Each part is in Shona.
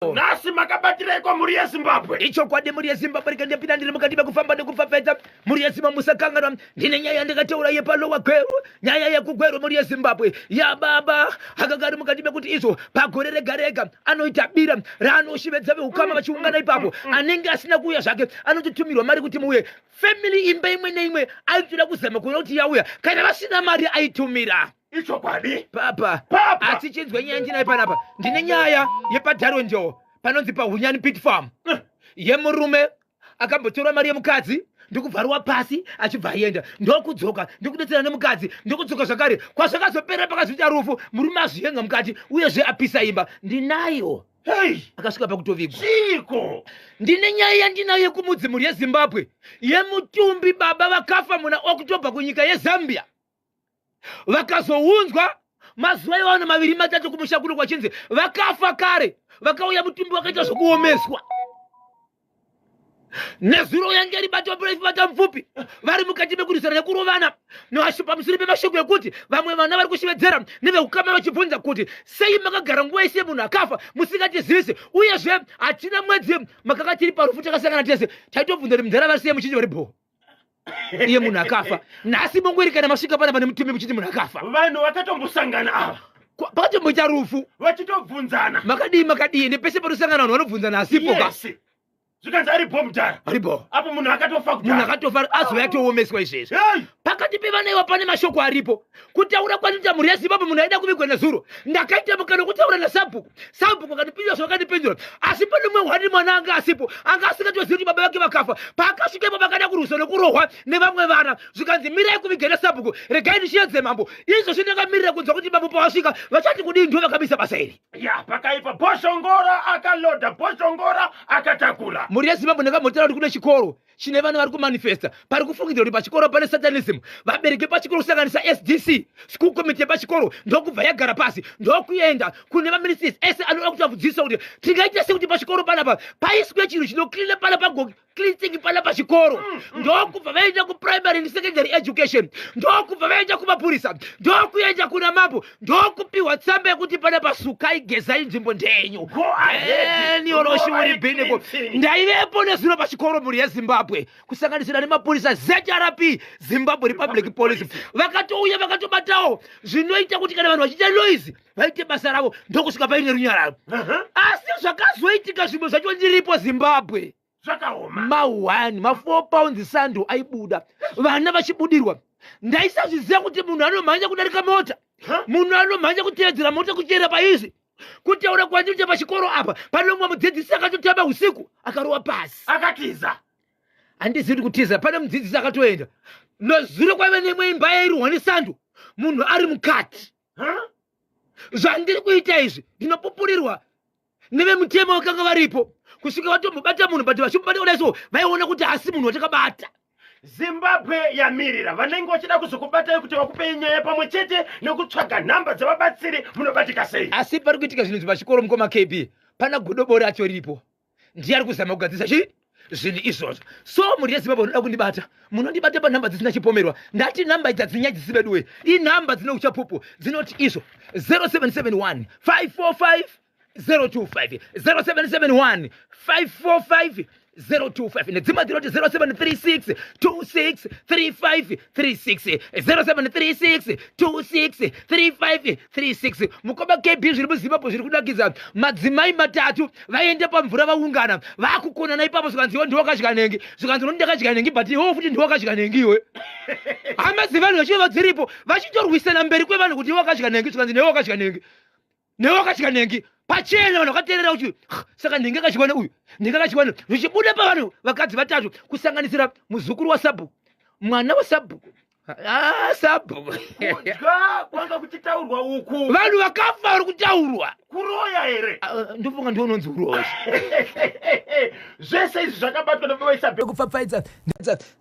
Nasi makabatireko muri yeZimbabwe. Icho kwade muri yeZimbabwe rikande pita ndiri mukati bekufamba nekufafedza muri yeZimbabwe musakanganwa. Ndine nyaya ndakataura yepalowa Gweru, nyaya yekugweru muri yeZimbabwe. Ya baba akagara mukati bekuti izvo pagore rega rega anoita bira ranoshivedza veukama vachiungana ipapo. Anenge asina kuuya zvake anototumirwa mari kuti muuye. Family imba imwe neimwe aitoda kuzama kuona kuti yauya. Kana vasina mari aitumira. Icho kwadi Papa atichinzwe nyaya ndinayo panapa. Ndine nyaya yepadharo njo panonzi paHunyani Pit Farm. Yemurume akambotora mari yemukadzi ndokubvarwa pasi achibva aenda ndokudzoka ndokudetsera nemukadzi ndokudzoka zvakare kwazvakazopera pakazvita rufu murume azviyenga mukati uyezve apisa imba. Ndinayo akasvika pakutovigwa. Chiko Ndine nyaya yandinayo yekumudzi muri yeZimbabwe yemutumbi baba vakafa muna October kunyika yeZambia. Vakazounzwa mazuva iwano maviri matatu kumusha kuno kwachinzi vakafa kare vakauya mutumbi wakaita zvokuomeswa. Nezuro yange ribata wapurefu bata mfupi vari mukati mekurisana nekurovana pamusoro pemashoko ekuti vamwe vana vari kushevedzera nevehukama vachibvunza kuti sei makagara nguva ise munhu akafa musingatizivise uyezve hatina mwedzi makanga tiri parufu takasangana tese taitobvunza kuti mudhara vari sei muchiti vari bho iye munhu akafa. Nhasi mongweri kana masvika panapa nemutumbi muchiti munhu akafa. vanhu vakatombosangana ava pakatomboita rufu vachitobvunzana makadii nepese panosangana vanhu vanobvunzana hasipo ka zvikanzi aripo mudhara aripo apo munhu akatofa munhu akatofa azova yatoomeswa izvezvi. Pakati pevanaiwa pane mashoko aripo kutaura kwandita muri yeZimbabwe munhu aida kuvigwa nezuro. Ndakaita mukana wokutaura nasabhuku akandipindura zvakandipindura asi pane mumwe wani mwana anga asipo anga asingatozivi kuti baba vake vakafa. Paakasvikepo vakada kurwiswa nekurohwa nevamwe vana zvikanzi mirai kuviga nasabhuku regai ndichiedze mambo. Izvozvo ndakamirira kunzwa kuti mambo pawasvika vachati kudii ndo vakamisa basa iri. Pakaipa Boshongora akaloda Boshongora akatakula. Muri yeZimbabwe ndakambotaura kuti kune chikoro chine vana vari kumanifesta pari kufungidzwa kuti pachikoro pane satanism. Vabereki pachikoro kusanganisa SDC school committee pachikoro ndokubva yagara pasi ndokuenda kune vaministries ese anoda kuti vadzidzisa kuti tingaita sekuti pachikoro panapa paiswe chinhu chinocleana panapa cleansing pana pachikoro. Ndokubva vaenda kuprimary and secondary education ndokubva vaenda kumapurisa ndokuenda kuna mambo ndokupiwa tsamba yekuti panapa sukai gezai nzvimbo ndenyu. Nioroshi uri bhineko ndaivepo nezvino pachikoro muri yeZimbabwe kusanganisira nemapurisa ZRP Zimbabwe Republic Police vakatouya vakatobatawo zvinoita kuti kana vanhu vachiita noise vaite basa ravo ndokusvika paine runyararo. Asi zvakazoitika zvimwe zvacho ndiripo Zimbabwe ma1 ma4 pounds sando aibuda vana vachibudirwa. Ndaisazviziva kuti munhu anomhanya kudarika mota munhu anomhanya kutevedzera mota kuchera paizi kutaura kwandiri pachikoro apa pane mumwe mudzidzisi akatotamba usiku akarowa pasi akatiza. Handizivi kutiza pane mudzidzisi akatoenda nezuro kwaive nemwe imba yairwa nesando munhu ari mukati. Zvandiri kuita izvi ndinopupurirwa nevemutemo vakanga varipo kusvika vatombobata munhu but vachimubata kudaiso vaiona kuti hasi munhu watakabata. Zimbabwe yamirira vanenge vachida kuzokubatai kuti vakupe nyaya pamwe chete nekutsvaga nhamba dzavabatsiri munobatika sei. Asi pari kuitika zvinhu zvipachikoro mukoma KB pana godobori atoripo ndiye ari kuzama kugadzisa zvinhu izvozvo. So muri yeZimbabwe unoda kundibata munondibata panhamba dzisina chipomerwa. Ndati nhamba idzi hadzinyadzisi veduwe inhamba dzine uchapupu dzinoti izvo 0771 545 025 0771 545 025 nedzimwe dzinoti 0736 26 35 36 0736 26 35 36. Mukoma KB zviri muZimbabwe zviri kudakidza. Madzimai matatu vaende pamvura vaungana vakukonana ipapo zvikanzi iwe ndiwe wakazvikanengi zvikanzi unoti ndakazvikanengi but iwe futi ndiwe wakazvikanengi iwe. Hama dzevanhu vachiva dziripo vachitorwisana mberi kwevanhu kuti iwe wakazvikanengi zvikanzi newe wakazvikanengi newe wakazvikanengi pachena vanhu vakateerera kuti saka ndinge kachikwana uyu ndinge kachikwana zvichibuda pavanhu vakadzi vatatu kusanganisira muzukuru wasabhuku mwana wasabhuku sabhuku kwanga kuchitaurwa uku vanhu vakafa vari kutaurwa kuroya here ndofunga ndiononzi uroya. Zvese izvi zvakabatwa nevaisabe kupfapfaidza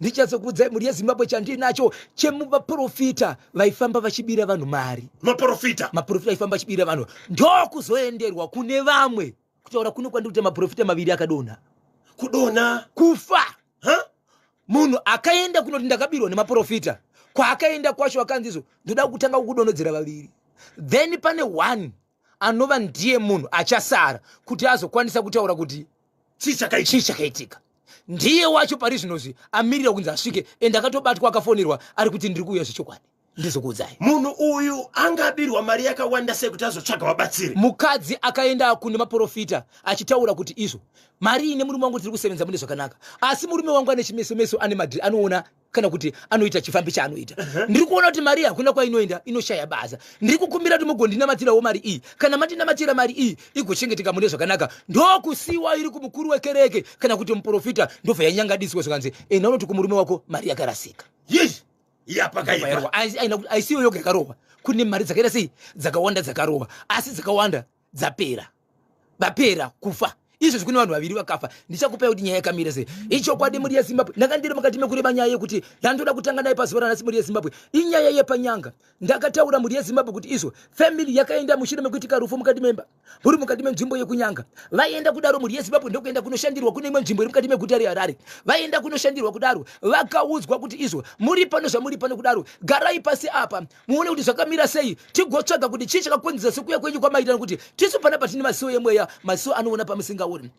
ndichazokuudzai muri yeZimbabwe chandinacho chemuvaprofita vaifamba vachibira vanhu mari. Maprofita vaifamba vachibira vanhu ndokuzoenderwa kune vamwe kutaura kuno kwandiri kuti maprofita maviri akadonha kudonha kufa. Munhu akaenda kunoti ndakabirwa nemaprofita kwaakaenda kwacho akanzizo ndoda kutanga kukudonodzera vaviri then pane one anova ndiye munhu achasara kuti azokwanisa kutaura kuti chii chakaitika. Ndiye wacho pari zvinozvi amirira kunzi asvike ende akatobatwa akafonerwa ari kuti ndiri kuuya zvechokwadi ndizokuudzai. Munhu uyu angabirwa mari yakawanda sei kuti azotsvaga vabatsiri? Mukadzi akaenda kune maprofita achitaura kuti izvo mari ine murume wangu tiri kusevenza mune zvakanaka, asi murume wangu ane chimeso ane madhiri, anoona kana kuti anoita chifambi chaanoita. Ndiri kuona kuti mari hakuna kwainoenda, inoshaya basa. Ndiri kukumbira kuti mugondinamatirawo mari iyi. Kana mandinamatira mari iyi igochengeteka mune zvakanaka, ndokusiwa iri kumukuru wekereke kana kuti muprofita ndobva yanyangadiswa zvakanzi unoti kumurume wako mari yakarasika. Yes. Yapakaipa. Aisiyo yoga yakarohwa. Kune mari dzakaita sei dzakawanda dzakarohwa, asi dzakawanda dzapera. Vapera kufa. Izvo zvikune vanhu vaviri vakafa. Ndichakupai kuti nyaya yakamira sei. Ichokwadi muri yeZimbabwe. Ndakandiri mukati mekureba nyaya yekuti ndandoda kutanga naye pazuva ranhasi muri yeZimbabwe. Inyaya yepanyanga. Ndakataura muri yeZimbabwe kuti izvo family yakaenda mushure mekuitika rufu mukati memba. Muri mukati menzvimbo yekunyanga. Vaenda kudaro muri yeZimbabwe ndokuenda kunoshandirwa kune imwe nzvimbo iri mukati meguta reHarare. Vaenda kunoshandirwa kudaro. Vakaudzwa kuti izvo muri pano zvamuri pano kudaro. Garai pasi apa. Muone kuti zvakamira sei. Tigotsvaga kuti chii chakakonzeresa sekuya kwenyu kwamaitana kuti tisu pana patine masiwo emweya, masiwo anoona pamusinga uri.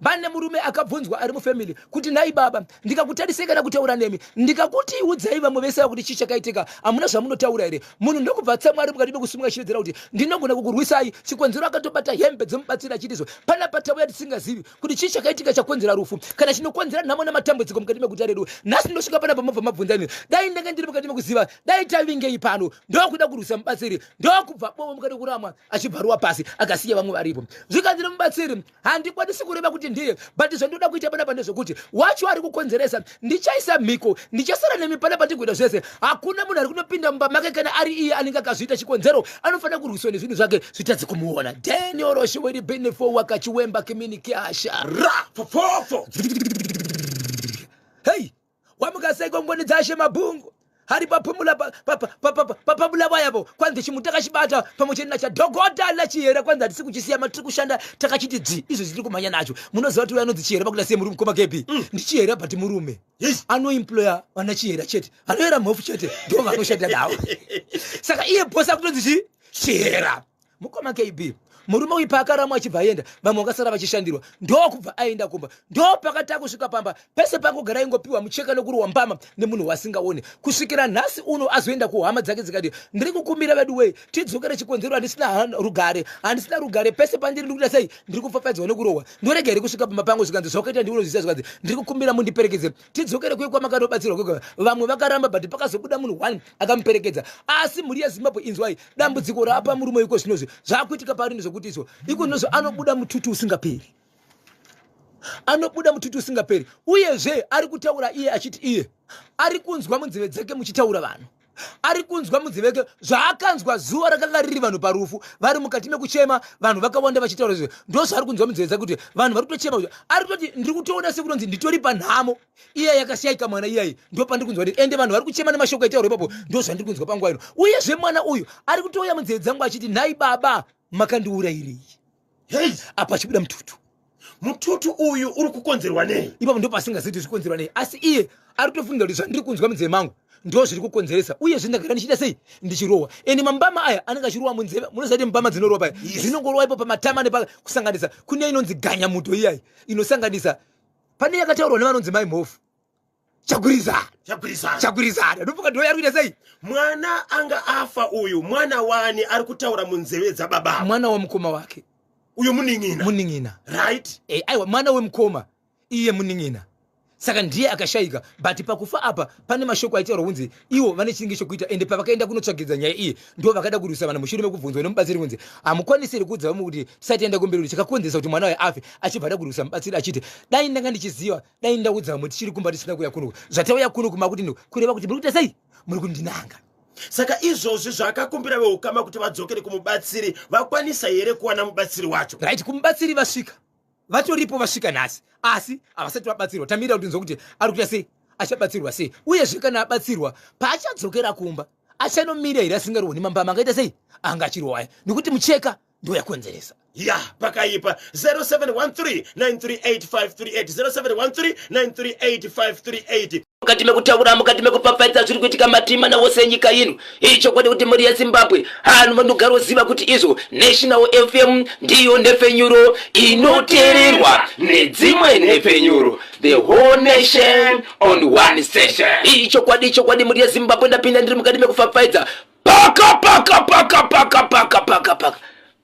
Pane murume akabvunzwa ari mufamily kuti nhai baba ndikakutarisei kana kutaura nemi ndikakuti udzai vamwe vese kuti chii chakaitika amuna zvamunotaura here. Munhu ndokubva tsamwari mukati mekusimuka chiedzera kuti ndinogona kukurwisai. Chikonzero akatobata hembe dzomubatsira achitizvo pana patauya tisingazivi kuti chii chakaitika chakonzera rufu kana chinokonzera nhamo namatambudziko mukati meguta redu. Nhasi ndosvika pana pamobva mabvunzani dai ndenge ndiri mukati mekuziva dai tavingei pano ndokuda kurwisa mubatsiri. Ndokubva bomo mukati kuramwa achibvaruwa pasi akasiya vamwe varipo. Zvikanzira mubatsiri handikwanisi kureva kuti ndiye, but zvandoda kuita pana pane zvokuti wacho ari kukonzeresa ndichaisa mhiko ndichasara nemi pana pandigoita zvese. Hakuna munhu ari kunopinda mumba make kana ari iye anenge akazviita chikonzero anofanira kurwiswa nezvinhu zvake zvitadzi kumuona. Daniel Oshoweri Benefo wakachiwemba kimini kiasha ra fofofo. Hey, wamukaseko ngoni dzashe mabhungu hari papumula papabula vayavo kwanzi chimutakachibata pamocheni nacha dhokota lachiyera kwanzi hatisi kuchisiya matiri kushanda takachiti dzi izvo zvitiri kumhanya nacho. Munoziva kuti anonzi chiyera pakuda sei muri mukoma kepi ndichiyera but murume anoemploya vana chiyera chete anoyera mhofu chete ndo vanoshanda navo. Saka iye bhosi akutonzi chiyera mukoma kb. Murume uyu paakaramwa achibva aenda vamwe vakasara vachishandirwa ndokubva aenda kumba ndopakati kusvika pamba pese pangogara ingopiwa mucheka nokurohwa mbama nemunhu wasingaone kusvikira nhasi uno azoenda kuhama dzake dzikati ndiri kukumbira vedu wei tidzokere chikonzero handisina rugare pese pandiri ndikuita sei ndiri kufafadzwa nokurohwa ndoregere kusvika pamba pangu zvikanzi zvakaita ndiunozvisa zvikanzi ndiri kukumbira mundiperekedze tidzokere kwe kwamakanobatsirwa kwega. Vamwe vakaramba but pakazobuda munhu 1 akamuperekedza. Asi muri yeZimbabwe inzwai dambudziko rapa murume iko zvinozvi zvakuitika parini zvokuti izvo iko zvinozvo anobuda mututu usingaperi. Anobuda mututu usingaperi uyezve ari kutaura iye achiti iye ari kunzwa munzeve dzake muchitaura vanhu. Ari kunzwa munzeve dzake zvaakanzwa zuva rakanga riri vanhu parufu vari mukati mekuchema vanhu vakawanda vachitaura izvo ndozvaari kunzwa munzeve dzake kuti vanhu vari kutochema ari kutoti ndiri kutoona sekunonzi nditori panhamo iya yakashayika mwana iyayi ndo pandiri kunzwa kuti ende vanhu vari kuchema nemashoko aitaura ipapo ndozvandiri kunzwa panguva ino. Uyezve mwana uyu ari kutouya munzeve dzangu achiti nhai baba makandiurayirei. Hey, apa achibuda mututu uyu uri kukonzerwa nei? Ipapo ndo pasingazivi kuti zvikonzerwa nei, asi iye ari kutofunga kuti zvandiri kunzwa munzeve mangu ndo zviri kukonzeresa. Uye zvindagara ndichita sei ndichirohwa ende mambama aya anenge achirohwa munzeve. Munoziva kuti mbama dzinorohwa paya dzinongorohwa ipo pamatama nepakusanganisa kune inonzi ganya muto iyayi inosanganisa pane yakataurwa nevanonzi mai mhofu chagurizana ndofuka ndo yari kuita sei. Mwana anga afa uyu mwana wani ari kutaura munzeve dzababa. Mwana wamukoma wake uyu muning'ina right. Aiwa mwana wemukoma iye muning'ina. Saka ndiye akashayika but pakufa apa pane mashoko aitaurwa kunzi ivo vane chinenge chokuita ende pavakaenda kunotsvagidza nyaya iyi ndo vakada kurwisa vanhu mushure mekubvunzwa nomubatsiri kunzi hamukwanisiri kuudza vamwe kuti tisatienda kumberi chakakonzeresa kuti mwana waye afe achibva ada kurwisa mubatsiri achiti dai ndanga ndichiziva dai ndaudza vamwe tichiri kumba tisina kuya kuno zvatauya kuno kumakuti kureva kuti muri kuita sei muri kundinanga. Saka izvozvi zvakakumbira veukama kuti vadzokere kumubatsiri vakwanisa here kuwana mubatsiri wacho right. Kumubatsiri vasvika vatoripo vasvika nhasi asi havasati vabatsirwa. Tamirira kuti nzwa kuti ari kuita sei achabatsirwa sei uyezve kana abatsirwa paachadzokera kumba achanomira here asingarohwi mambama angaita sei anga achirohwaya nekuti mucheka ndo yakonzeresa. ya pakaipa 0713 938 538 0713 938 538. mukati mekutaura mukati mekupfapfaidza zviri kuitika matima nawose enyika ino. Ichokwadi kuti mhuri yeZimbabwe hanhu vanogara uziva kuti izvo National FM ndiyo nhefenyuro inoteererwa nedzimwe nhefenyuro, the whole nation on one station. Ichokwadi mhuri yeZimbabwe ndapinda ndiri mukati mekupfapfaidza paka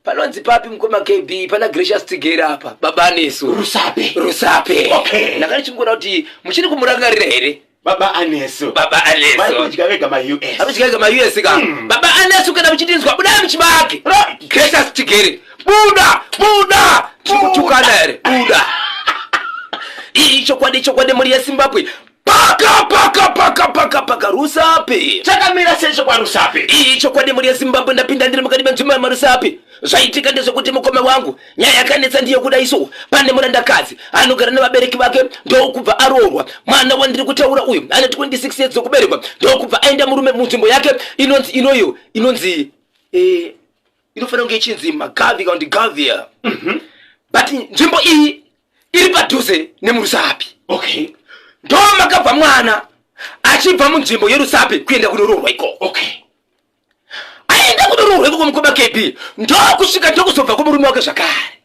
panonzi papi mukoma KB pana Gracious Tigera apa baba Anesu Rusape. Okay. Ndakati chingora kuti muchiri kumurangarira here Baba Anesu abachikavega ma US ka baba Anesu kana muchidinzwa buda muchibake Gracious Tigere buda chikutukana here buda. Ichokwadi muri yeZimbabwe paka Rusape chakamira sesho kwa Rusape. Ichokwadi muri yeZimbabwe ndapinda ndiri mukati menzvimbo yaMarusape. Zvaitika ndezvekuti mukoma wangu nyaya yakanetsa ndiyo kuda iso. Pane murandakadzi anogara nevabereki vake ndokubva aroorwa. Mwana wandiri kutaura uyu ane 26 years dzokuberekwa ndokubva aenda murume munzvimbo yake inonzi inofanira kunge ichinzi Magavi kana kuti Gavia. But nzvimbo iyi iri padhuze nemuRusape. Okay. Ndo makabva mwana achibva munzvimbo yeRusape kuenda kunoroorwa iko. Okay. Aenda kunoroorwa iko kumukoma KB ndokusvika ndokuzobva kumurume wake zvakare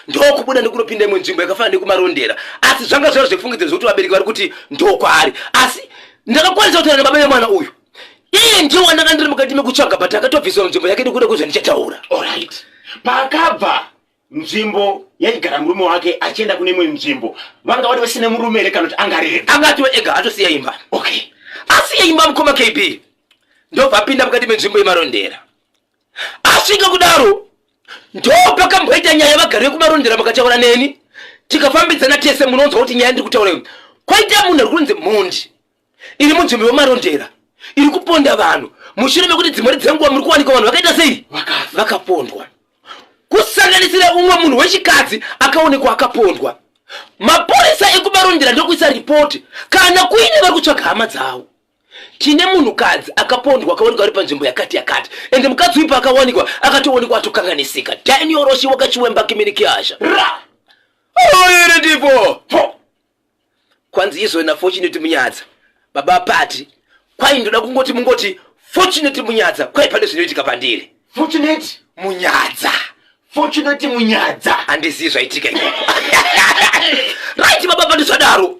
ndokubuda ndikunopinda imwe nzvimbo yakafanana nekumarondera. Asi zvanga zvaro zvefungidziro zvokuti vabereki vari kuti ndokwaari. Asi ndakakwanisa kutaura nababa vemwana uyu. Iye ndiwo wandanga ndiri mukati mekutsvaga but akatobviswa munzvimbo yake ndikuda kuzva ndichataura. Alright. Pakabva nzvimbo yaigara murume wake achienda kune imwe nzvimbo vanga vari vasina murume ere kana kuti angarega angatiwe ega atosiya imba. Okay. Asiya imba mukoma KB ndobva apinda mukati menzvimbo yemarondera. Asvika kudaro ndopakamboita nyaya vagari vekumarondera makataura neni tikafambidzana tese munonzwa kuti nyaya ndiri kutaura kwaita munhu ari kunzi Mhondi iri munzvimbo yemarondera iri kuponda vanhu mushure mekuti dzimwe dzenguva muri kuwanika vanhu vakaita sei vakapondwa kusanganisira umwe munhu wechikadzi akaonekwa akapondwa. Mapurisa ekumarondera ndokuisa ripoti kana kuine vari kutsvaga hama dzavo. Tine munhukadzi akapondwa akaonekwa ari panzvimbo yakati ende mukadzi uyu paakawanikwa akatoonekwa atokanganisika. Daniel Roshi wakachiwemba kiminiki asha ere ndipo kwanzi izvona Fortunate Munyadza baba apati kwai ndoda kungoti mungoti Fortunate Munyadza kwai pane zvinoitika pandiri. Fortunate Munyadza handizivi zvaitika ikoko. Right baba pati zvadaro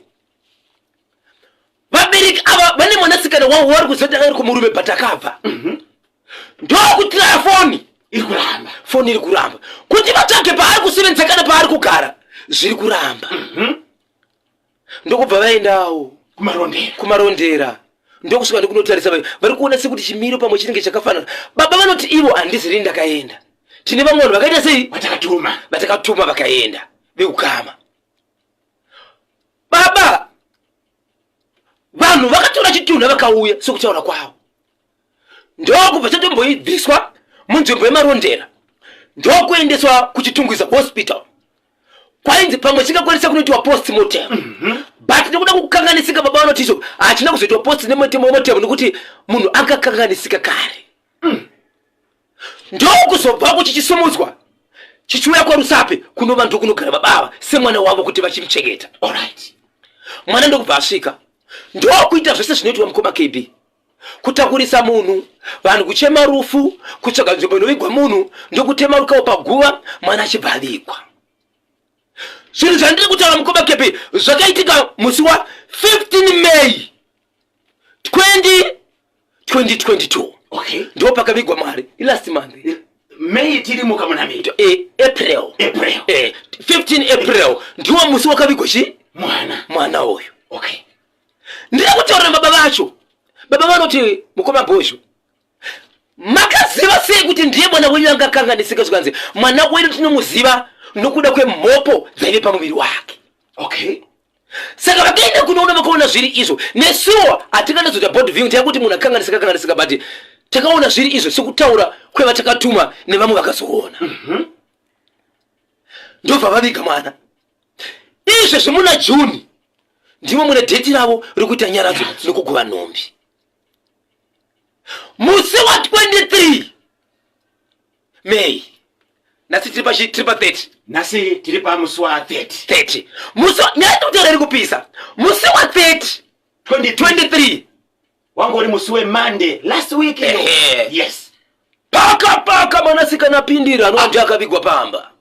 vabereki ava vane mwanasikana wavo vari kuzotanga iri kumurume but akabva ndokutira foni iri kuramba kuti vatsvake paari kusevenzesa kana paari kugara zviri kuramba. Ndokubva vaendawo kumarondera ndokusvika ndikunotarisa vari kuona sekuti chimiro pamwe chinenge chakafanana. Baba vanoti ivo handiziri ndakaenda tine vamwe vanhu vakaita sei vatakatuma vakaenda vekukama. Baba vanhu vakatora chitunha vakauya sokutaura kwavo ndokubva chatomboibviswa munzvimbo yemarondera ndokuendeswa kuchitungwiza hospital kwainzi pamwe chingakwanisa kunoitwa postmortem. But ndikuda kukanganisika baba vanoti izvo hachina kuzoitwa postmortem nekuti munhu akakanganisika kare. Ndokuzobva kuchichisumudzwa chichiuya kwaRusape kunova ndokunogara babava semwana wavo kuti vachimuchengeta. Alright. Mwana ndokubva asvika ndokuita zvese zvinoitwa mukoma KB kutakurisa munhu vanhu kuchema rufu kutsvaga nzvimbo inovigwa munhu ndokutema rukawo paguva mwana achibva avigwa. Zvinhu zvandiri kutaura mukoma KB zvakaitika musi wa 15 May 2022. Okay. Ndo pakavigwa mwari last month May tiri mukamunamito April 15 April ndiwo musi wakavigwa mwana uyu. Okay. Ndiri kutaura baba vacho baba vanoti mukoma Bhozho makaziva sei kuti ndiye mwana wenyu angakanganisika zvikanzi mwana wedu tinomuziva nokuda kwemhopo dzaive pamuviri wake. Okay. Saka vakaenda kunoona vakaona zviri izvo nesuwo hatinganazota board viewing takuti munhu akanganisika but takaona zviri izvo sekutaura kwevatakatuma nevamwe vakazoona. Ndobva vaviga mwana izvezvi muna June ndimo mune dheti ravo rekuita nyaradzo nokuguva nhombi. Musi wa 23 May nasi tiri pa 30 nasi tiri pa musi wa 30 musi nyaya kutaura iri kupisa musi wa 30 23 wangu uri musi Monday last week yes paka mwanasikana pindira anonje akabigwa pamba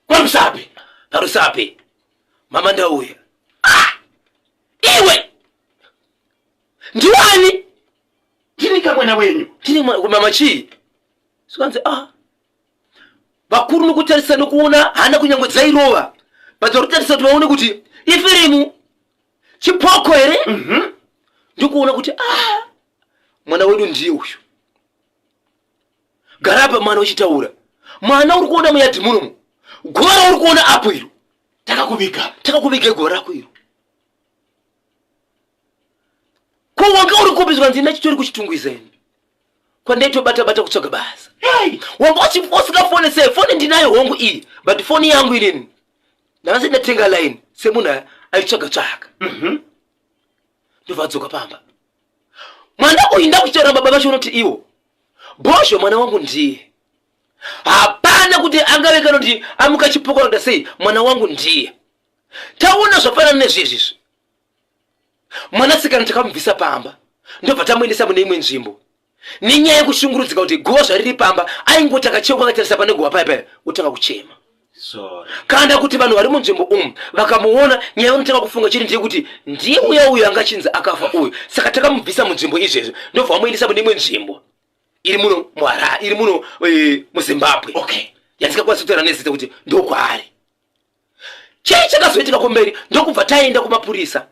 kwa Rusape parusape mama ndauya iwe ndiwani tini kamwana wenyu tini mama chi sikanze bakuru nukutarisa nokuona hana kunyangwedza irova badzorutarisa tuvaone kuti ifirimu chipoko ere ndikuona kuti mwana wedu ndiye uyu garapa mwana uchitaura mwana uri kuona muyadhi munomu gora uri kuona apo iro takakuvika gora rako iro wanga uri kumbizwa nzina chitori kuchitungwizeni kwandaitobata kutsoka basa wanga usingafone sei fone ndinayo hongu iyi but fone yangu inini ndanzi ndatenga line semuna aitsvaga ndobvadzoka pamba mwana uyu ndakuchitaura baba vacho unoti iwo bosho mwana wangu ndiye hapana kuti angave kana kuti amuka chipokora ndasei mwana wangu ndiye taona zvafanana nezvezvizvi mwanasikana takamubvisa pamba ndobva tamuendesa mune imwe nzvimbo nenyaya yekushungurudzika kuti gozva riri pamba aingotaka cheko akatarisa pane gova paya utanga kuchema kana kuti vanhu vari munzvimbo umu vakamuona nyaya vanotanga kufunga chiri ndiye kuti ndiye uyo angachinzi akafa uyu saka takamubvisa munzvimbo izvezvo ndobva vamuendesa mune imwe nzvimbo iri muno iri muno muZimbabwe yatikakwanisa kutaura nezita kuti ndokwaari chii chakazoitika kumberi ndokubva taenda kumapurisa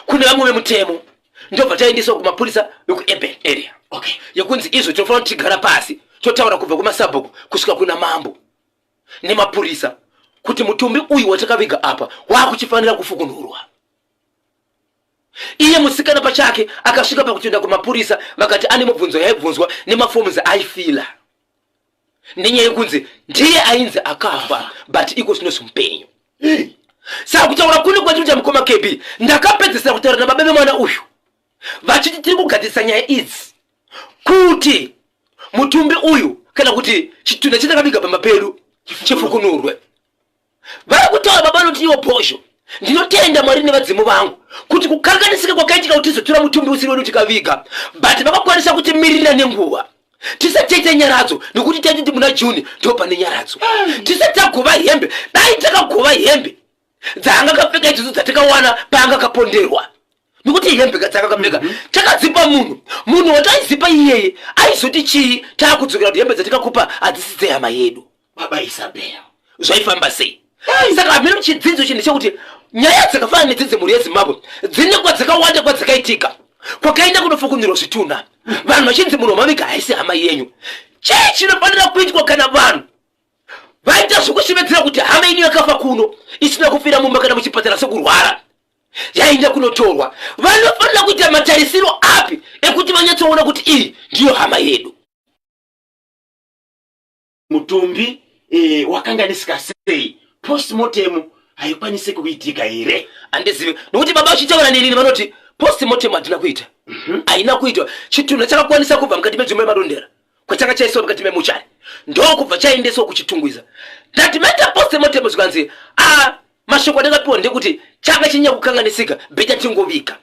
kune vamwe vemutemo ndobva taendeswa kumapurisa vekuurban area yekunzi izvo tinofanira kuti tigara pasi totaura kubva kumasabhuku kusvika kuna mambo nemapurisa kuti mutumbi uyu watakaviga apa wakuchifanira kufukunurwa. Iye musikana pachake akasvika pakutoenda kumapurisa vakati ane mubvunzo yaibvunzwa nemafomu aifila nenyaya yekunzi ndiye ainzi akafa but iko zvino mupenyu. Saka kutaura kune kwatiri mukoma KB ndakapedzisira kutaura nababa vemwana uyu vachiti tiri kugadisa nyaya idzi kuti mutumbi uyu kana kuti chitunda chatakaviga pamapedu chifukunurwe. Vari kutaura baba noti iwo posho ndinotenda Mwari nevadzimu vangu kuti kukanganisika kwakaitika kuti tizotora mutumbi usiri wedu tikaviga but vakakwanisa kuti mirira nenguva tisatete nyaradzo nekuti taiti muna June ndopa nenyaradzo tisati tagova hembe dai takagova hembe dzanga kapfeka idzodzo dzatakawana panga kaponderwa nekuti hembe dzakakapfeka takadzipa munhu wataizipa iyeye aizoti chii takudzokera kuti hembe dzatikakupa hadzisi dzehama yedu. Baba Isabel zvaifamba sei? Saka hamiri chidzidzo chine chekuti nyaya dzakafanana nedzidzi muri yeZimbabwe dzine kwadzakawanda kwadzakaitika kwakaenda kunofukunirwa zvituna vanhu vachinzi munhu wamaviga haisi hama yenyu. Chii chinofanira kuitwa kana vanhu vaita zvokushevedzera kuti hama yenyu yakafa kuno isina kufira mumba kana muchipatara sekurwara yaenda kunotorwa? Vanofanira kuita matarisiro api ekuti vanyatsoona kuti iyi ndiyo hama yedu? Mutumbi wakanganisika sei? Postmortem haikwanisi kuitika here? Andizive nokuti baba vachitaura nini vanoti postmortem hatina kuita. Haina kuitwa. Chitunda chakakwanisa kubva mukati menzvimbo yemarondera kwachanga chaiswa mukati memuchari ndokubva chaendeswa kuchitungwiza. Ndati maita postmortem zvikanzi mashoko andakapiwa ndekuti changa chinya kukanganisika beta tingovika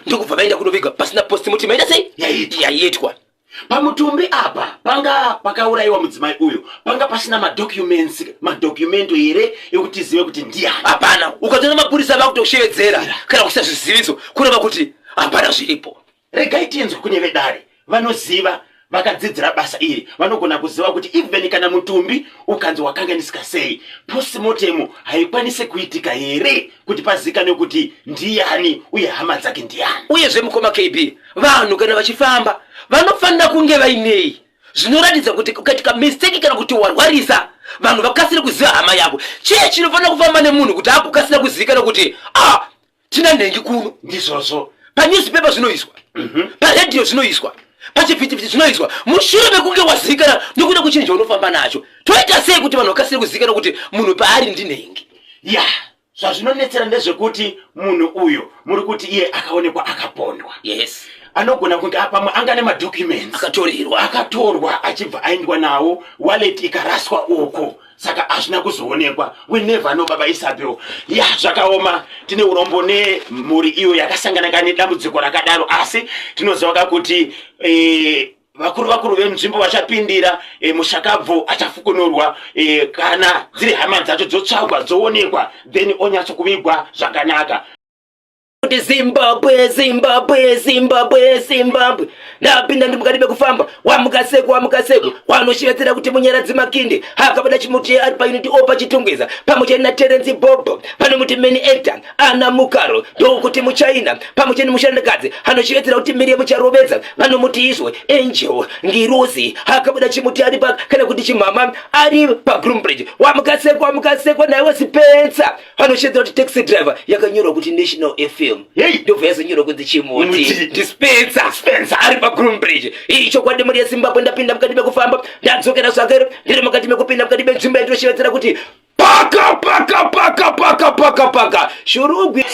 ndokubva vaenda kunoviga pasina postmortem yaita sei yaitwa. Pamutumbi apa panga pakauraiwa mudzimai uyu panga pasina madokumento here ekuti tizive kuti ndiani? Hapana. Ukatoona mapurisa vakutoshevedzera kana kuisa zviziviso kureva kuti hapana zviripo. Regai tinzwe kune vedare vanoziva vakadzidzira basa iri vanogona kuziva kuti even kana mutumbi ukanzi wakanganisika sei postmortem haikwanisi kuitika here kuti pazikanwe kuti ndiani uye hama dzake ndiani. Uyezve mukoma KB vanhu kana vachifamba vanofanira kunge vainei zvinoratidza kuti ukaitika mistake kana kuti warwarisa vanhu vakasire kuziva hama yako. Chii chinofanira kufamba nemunhu kuti akukasira kuzivikana kuti tina nhengi kuno? Ndizvozvo panewspaper zvinoiswa paredio zvinoiswa pachivhitivhiti zvinoiswa mushure mekunge wazivikana nekuda kuchinja unofamba nacho. Toita sei kuti vanhu vakasire kuzivikana kuti munhu paari ndinhengi? Zvazvinonetsera ndezvekuti munhu uyu muri kuti iye akaonekwa akapondwa. Yes. Anogona kunge pamwe anga nemadocuments akatorwa achibva aendwa nawo wallet ikaraswa uko saka hazvina kuzoonekwa. We never know baba Isabel. Ya zvakaoma, tine urombo nemhuri iyo yakasangana nedambudziko rakadaro, asi tinoziva kuti vakuru venzvimbo vachapindira mushakabvu achafukunurwa kana dziri hama dzacho dzotsvagwa dzoonekwa then onyatsokuvigwa zvakanaka. Kuti Zimbabwe ndapinda ndi mukati bekufamba wamukaseko wanoshevetsera kuti munyaradzi makinde hakabada chimuti ari pa unity opa chitongweza pamucheni na Terence Bobo pano muti main actor Ana Mukaro ndokuti muchaina pamucheni mushandakadzi hanoshevetsera kuti Miriam Mucharovedza vanomuti izwe Angel Ngiruzi hakabada chimuti ari pa kana kuti chimama ari pa Groombridge wamukaseko naye Spencer hanoshevetsera kuti taxi driver yakanyorwa kuti National FM. Hey, ndovesa nyoro kuti chimuti Spencer ari pa Groombridge. Icho kwadi muri Zimbabwe ndapinda mukati bekufamba ndadzokera zvakare ndiri mukati mekupinda mukati benzimba itoshevetsera kuti paka shurugwi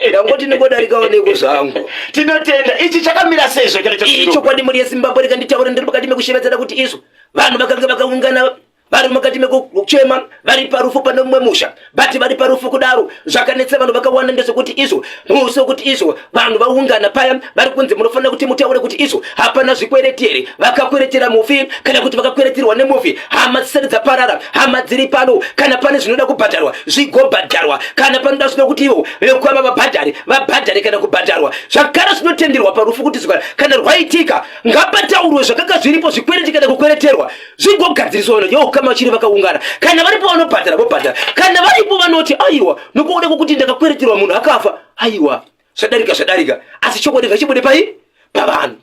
ndangoti ndingodarikawo neko zvangu. Tinotenda ichi chakamira sezvo kana icho kwadi muri Zimbabwe rikanditaura ndiri mukati mekushevetsera kuti izvo vanhu vakanga vakaungana vari mukati mekuchema vari parufu pano mumwe musha bati vari parufu kudaro zvakanetsa vanhu vakawanda ndezvekuti izvo muso kuti izvo vanhu vaungana paya vari kunzi munofanira kuti mutaure kuti izvo hapana zvikwereteri vakakweretera mufi kana kuti vakakwereterwa nemufi hama dzisati dzaparara hama dziri pano kana pane zvinoda kubhadharwa zvigobhadharwa kana panoda zvino kuti ivo vekwama vabhadhare kana kubhadharwa zvagara zvinotenderwa parufu kuti zvikwana kana rwaitika ngapataurwe zvakanga zviripo zvikwereti kana kukwereterwa zvigogadziriswa kama chiri vakaungana kana varipo vanobhadhara vobhadhara kana varipo vanoti aiwa nokuona kuti ndakakwereterwa munhu akafa aiwa zvadarika asi chokwadi ngachibude pavanhu.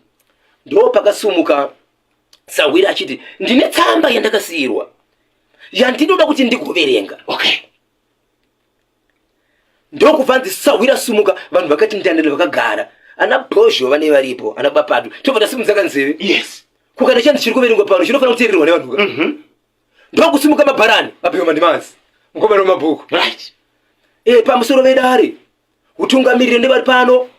Ndo pakasumuka Sawira achiti ndine tsamba yandakasiyirwa yandinoda kuti ndikuverenga. Okay, ndo kubva Sawira sumuka vanhu vakati ndandele vakagara ana Bozho vane varipo ana Bapatu tobva simudza kanzeve. Yes, kukana chandi chiri kuverengwa pano chinofanira kuteererwa nevanhu. Ndo kusimuka mabharani apika mandimanzi ngomero mabhuku right. Pamusoro vedare utungamirire ndevari pano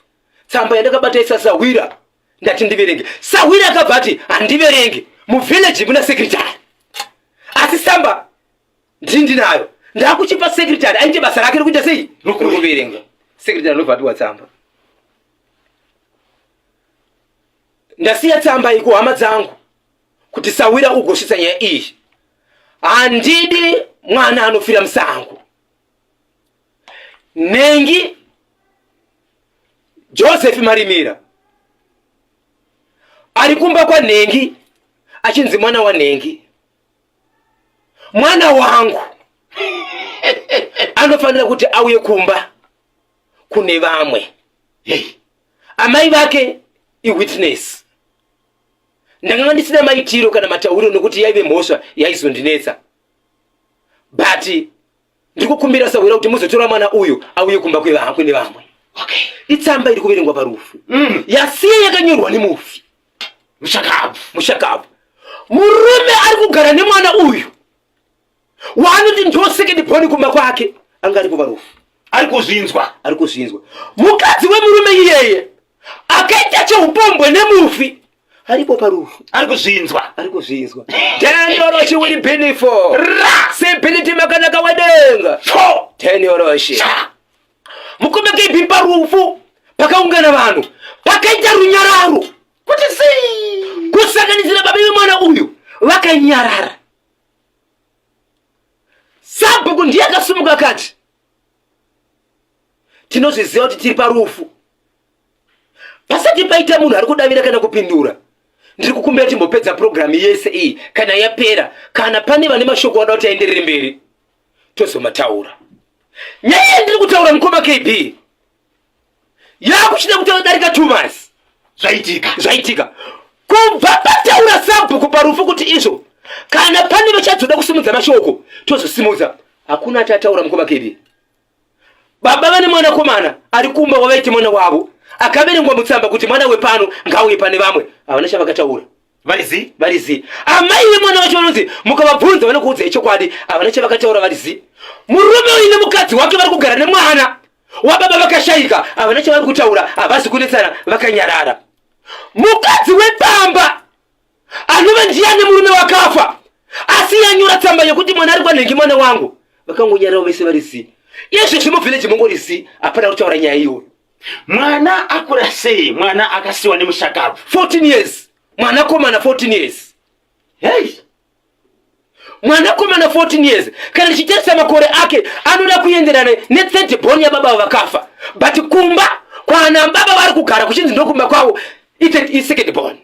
tsamba yandakabata isa Sawira ndati ndiverenge. Sawira akabva ati handiverenge muvillage muna secretary asi tsamba ndinayo ndakuchipa secretary aite basa rake rekuita sei nokuverenga. Secretary anobva ati watsamba ndasiya tsamba iko hama dzangu kuti Sawira ugosvitsa nyaya iyi. Handidi mwana anofira musango. Nengi Joseph Marimira ari kumba kwa Nengi achinzi mwana wa Nengi mwana wangu anofanira kuti auye kumba kune vamwe. Hey, amai vake iwitness. Ndanga ndisina maitiro kana matauriro nokuti yaive mhosva yaizondinetsa but ndikukumbira Sawira kuti muzotora mwana uyu auye kumba kune vamwe. okay, Itsamba iri kuverengwa parufu yasiye yakanyorwa nemufi mushakabvu. Murume ari kugara nemwana uyu waanoti ndo second born kumba kwake anga aripo parufu ari kuzvinzwa. Mukadzi wemurume iyeye akaita cheupombwe nemufi aripo parufu ari kuzvinzwa. Tenoroshi wili pinifo sipiniti makanaka wadenga 10 yoroshi mukombe keipi parufu pakaungana vanhu pakaita runyararo kuti kusanganisira baba vemwana uyu vakanyarara. Sabhuku ndiye akasumuka kati tinozviziva kuti tiri parufu pasati paita munhu ari kudavira kana kupindura. Ndiri kukumbira timbopedza program yese iyi kana yapera kana pane vane mashoko vada kuti aenderere mberi tozomataura. Nyaya ndiri kutaura mukoma KB yakuchida kutaura darika 2 months zvaitika kubva pataura Sabhuku parufu kuti izvo kana pane vachazoda kusimudza mashoko tozosimudza. Hakuna atataura mukoma KB. Baba vane mwanakomana ari kumba wavaiti mwana wavo akaverengwa mutsamba kuti mwana wepano ngauye pane vamwe havana chavakataura varizi. Amai vemwana vacho vanonzi mukavabvunza vanokuudza ichokwadi havana chavakataura varizi. Murume uyu nemukadzi wake vari kugara nemwana wababa vakashayika havana chavari kutaura havazi kunetsana vakanyarara. Mukadzi wepamba anova ndiyani murume wakafa asi yanyura tsamba yekuti mwana ari kwanhengi mwana wangu vakangonyarao vese varisi izvo zvimuvhileji mungorisi apana kutaura nyaya iyoyo. Mwana akura sei? Mwana akasiwa nemushakavu 14 years. Mwana komana 14 years. Hey, Mwana komana 14 years. Kana chitarisa makore ake anoda kuenderana ne30 born ya baba vakafa. But kumba kwa ana baba vari kugara kuchinzi ndokumba kwawo ite second born.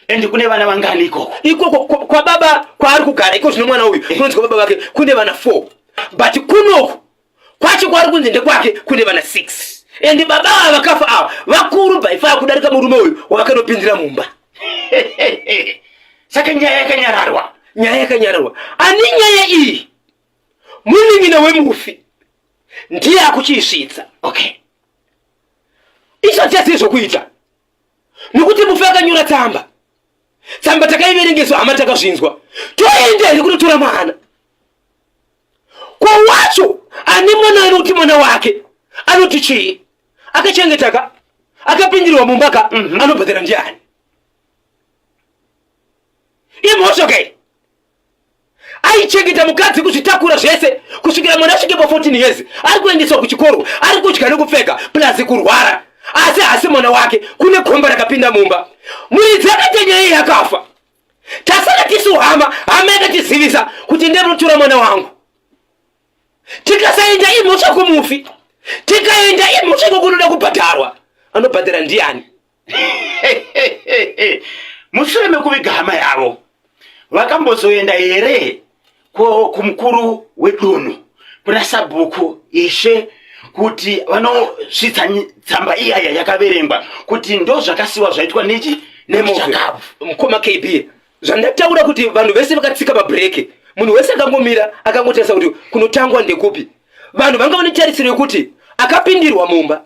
endi kune vana vangani ikoko? Ikoko kwa baba kwa ari kugara iko zvino mwana uyu kunonzi kwa baba vake kune vana 4. But kunoku kwacho kwari kunzi ndekwake kune vana 6. Endi baba vakafa ava vakuru by far kudarika murume uyu wakanopindira mumba. Saka nyaya yakanyararwa. Nyaya yakanyararwa. Ani nyaya iyi munin'ina wemufi ndiye akuchiisvitsa. Okay. Isati yasiri zvokuita nokuti mufi akanyora tsamba. Tsamba takaiverengeswa hama takazvinzwa. Toendei kunotora mwana. Kwa wacho ani mwana anoti mwana wake anoti chii akachengetaka akapindirwa mumbaka anobhadhara ndiani? Imhosvoke aichengeta mukadzi kuzvitakura zvese kusvikira mwana asvike pa 14 years ari kuendeswa kuchikoro ari kudya nekupfeka plus kurwara asi mwana wake kune khomba rakapinda mumba. Muridzi akaita nyaya iyi akafa. Tasara tisu hama yakatizivisa kuti ndinotora mwana wangu. Tikasaenda imhosva kumufi tikaenda imhosva kunoda kubhadharwa anobhadhara ndiani? Mushure mekuviga hama yavo vakambozoenda here kumukuru wedunhu kuna sabhuku ishe kuti vanosvitsa tsamba iyaya yakaverengwa kuti ndo zvakasiwa zvaitwa nechi nemushakavu. Mukoma KB zvandataura kuti vanhu vese vakatsika pabhireki munhu wese akangomira akangotarisa kuti kunotangwa ndekupi. Vanhu vanga vane tarisiro yekuti akapindirwa mumba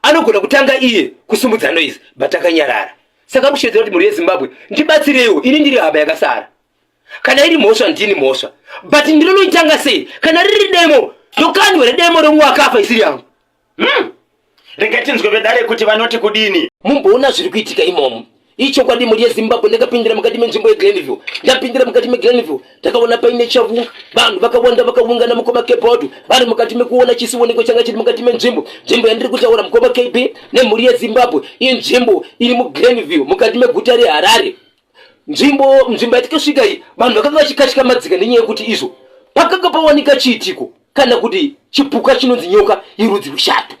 anogona kutanga iye kusimudzano izi but akanyarara. Saka kushedzera kuti muri yeZimbabwe ndibatsireiwo ini ndiri haba yakasara. Kana iri mhosva ndini mhosva but ndinoitanga sei kana riri demo ndokanyore demo romwe akafa isiri yangu. Regatinzwe vedare kuti vanoti kudini. Mumboona zviri kuitika imomo. Icho kwadi muri yeZimbabwe ndakapindira mukati menzvimbo yeGlenville. Ndapindira mukati meGlenville ndakaona paine chavu vanhu vakawanda vakaungana mukoma Cape. Vari mukati mekuona chisiwoneko changa chiri mukati menzvimbo yandiri kutaura mukoma KB nemhuri yeZimbabwe. Iyi nzvimbo iri muGlenville mukati meguta reHarare. Nzvimbo yatikasvika iyi vanhu vakanga vachikatyika madzika nenyaya yekuti izvo pakanga pawanika chiitiko kana kuti chipuka chinonzi nyoka yerudzi rushato.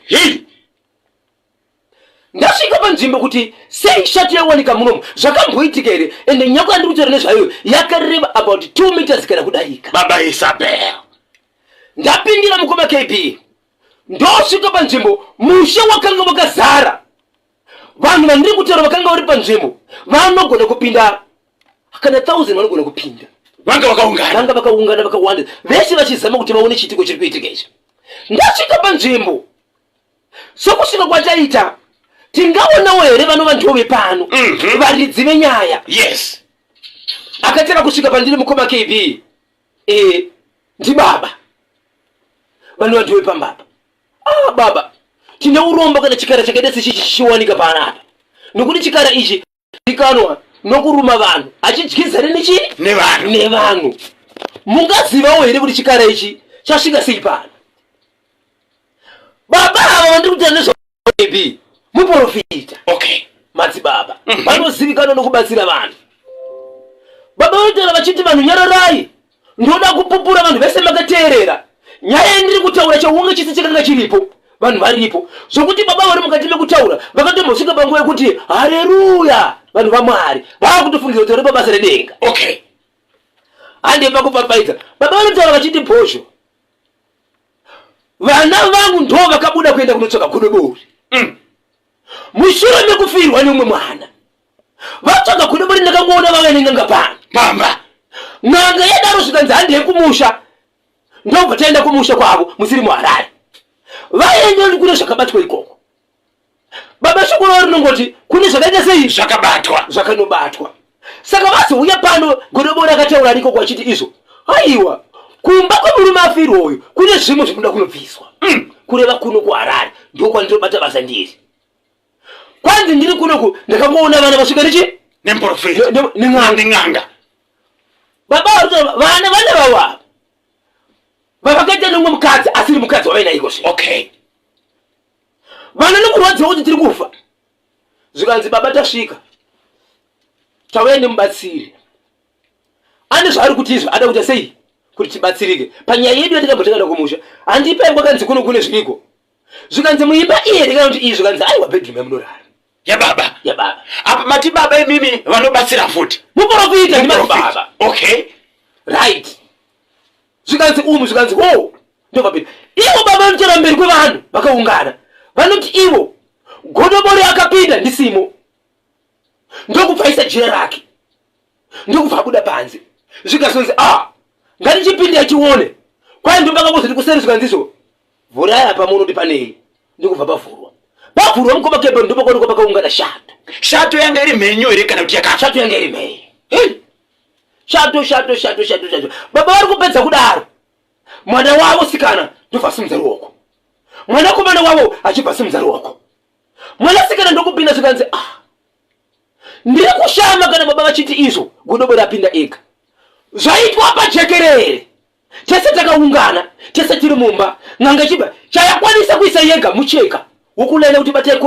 Ndasvika panzvimbo kuti sei shato yawanika munomu zvakamboitika here ende nyoka yandiri kutaura nezvayo yakareba about 2 meters kana kudarika. Baba Isabel. Ndapindira mukoma KB ndosvika panzvimbo musha wakanga wakazara. Vanhu vandiri kutaura vakanga vari panzvimbo vanogona kupinda kana 1000 vanogona kupinda. Vanga vakaungana vakawanda vese vachizama kuti vaone chitiko chiri kuitika ichi. Ndasvika panzvimbo sokusvika kwachaita tingaonawo here vanhu vepano varidzi venyaya. Yes. Akatera kusvika pandiri mukoma KB ndi baba vanhu vepambapa. Baba tine urombo kana chikara chakaita sechichi chichiwanika panapa nokuti chikara ichi chikanwa nokuruma vanhu achidyizane nechi nevanhu. Mungazivawo here kuti chikara ichi chasvika sei pano? Baba ava vandiri kutaura nezvaKB muprofita. Okay. Madzibaba vanozivikanwa nokubatsira vanhu. Baba vanotaura vachiti vanhu nyararai ndoda kupupura vanhu vese makateerera nyaya yandiri kutaura chaunga chisi chakanga chiripo vanhu varipo zvokuti baba vari mukati mekutaura vakatombosvika panguva yekuti haleluya vanhu vaMwari vakutofungira kuti vari pabasa redenga. Okay. Hande pakupapaidza baba vanotaura vachiti bhozho vana vangu ndo vakabuda kuenda kunotsvaka godobori. Mushure mekufirwa nemumwe mwana vatsvaka godobori ndakangoona vave nen'anga pano Mamba. n'anga yadaro zvikanzi handei kumusha ndobva taenda kumusha kwavo musiri muHarare. Vaenda kune zvakabatwa ikoko. Baba shoko ravo rinongoti kune zvakaita sei zvakanobatwa. Saka vazouya pano godobori akataura ikoko achiti izvo aiwa kumba kwemurume afirwa uyu kune zvimwe zvinoda kunobviswa. Kureva kuno kuHarare ndokwandirobata basa ndiri. Kwanzi ndiri kunoku ndakangoona vana vasvika nechi nemprofita neng'anga. baba vana vawa vavakaita nomwe mukadzi asiri mukadzi wavainaikosve. Okay. Vana nokurwadziwa kuti tiri kufa. Zvikanzi baba tasvika tauya nemubatsiri ane zvaari kuti izvo ada kuita sei kuti tibatsirike panyaya yedu yatikambotengana kumusha handipai kwakanzi kuno zviriko. Zvikanzi muimba iye ndikana kuti izvo kanzi aiwa bedroom yamunorara Ya baba. apa mati baba imimi vanobatsira futi muprofita ndimati baba. Okay. Right. Zvikanzi wo ndopapita ivo baba vanotora mberi kwevanhu vakaungana vanoti ivo godobori akapinda ndisimo ndokubvaisa jira rake ndokubva abuda panze. Zvikazonzi ngatichipinde achione kwai ndombakambozoti kuseri. Zvikanzizvo vhurai apa munoti panei ndokubva pavhurwa mukoma kebhero ndopakoniko pakaungana shato yanga iri mhenyu here kana kuti yakafa? Shato yanga iri mhenyu. Shato. Baba vari kupedza kudaro mwana wavo sikana ndobva simudza ruoko, mwana komana wavo achibva simudza ruoko, mwana sikana ndokupinda. Zvikanzi ndiri kushama kana baba vachiti izvo godobori apinda ega. Zvaitwa pajekerere tese takaungana tese tiri mumba n'anga chibva chayakwanisa kuisa yega mucheka wokunaina kuti bata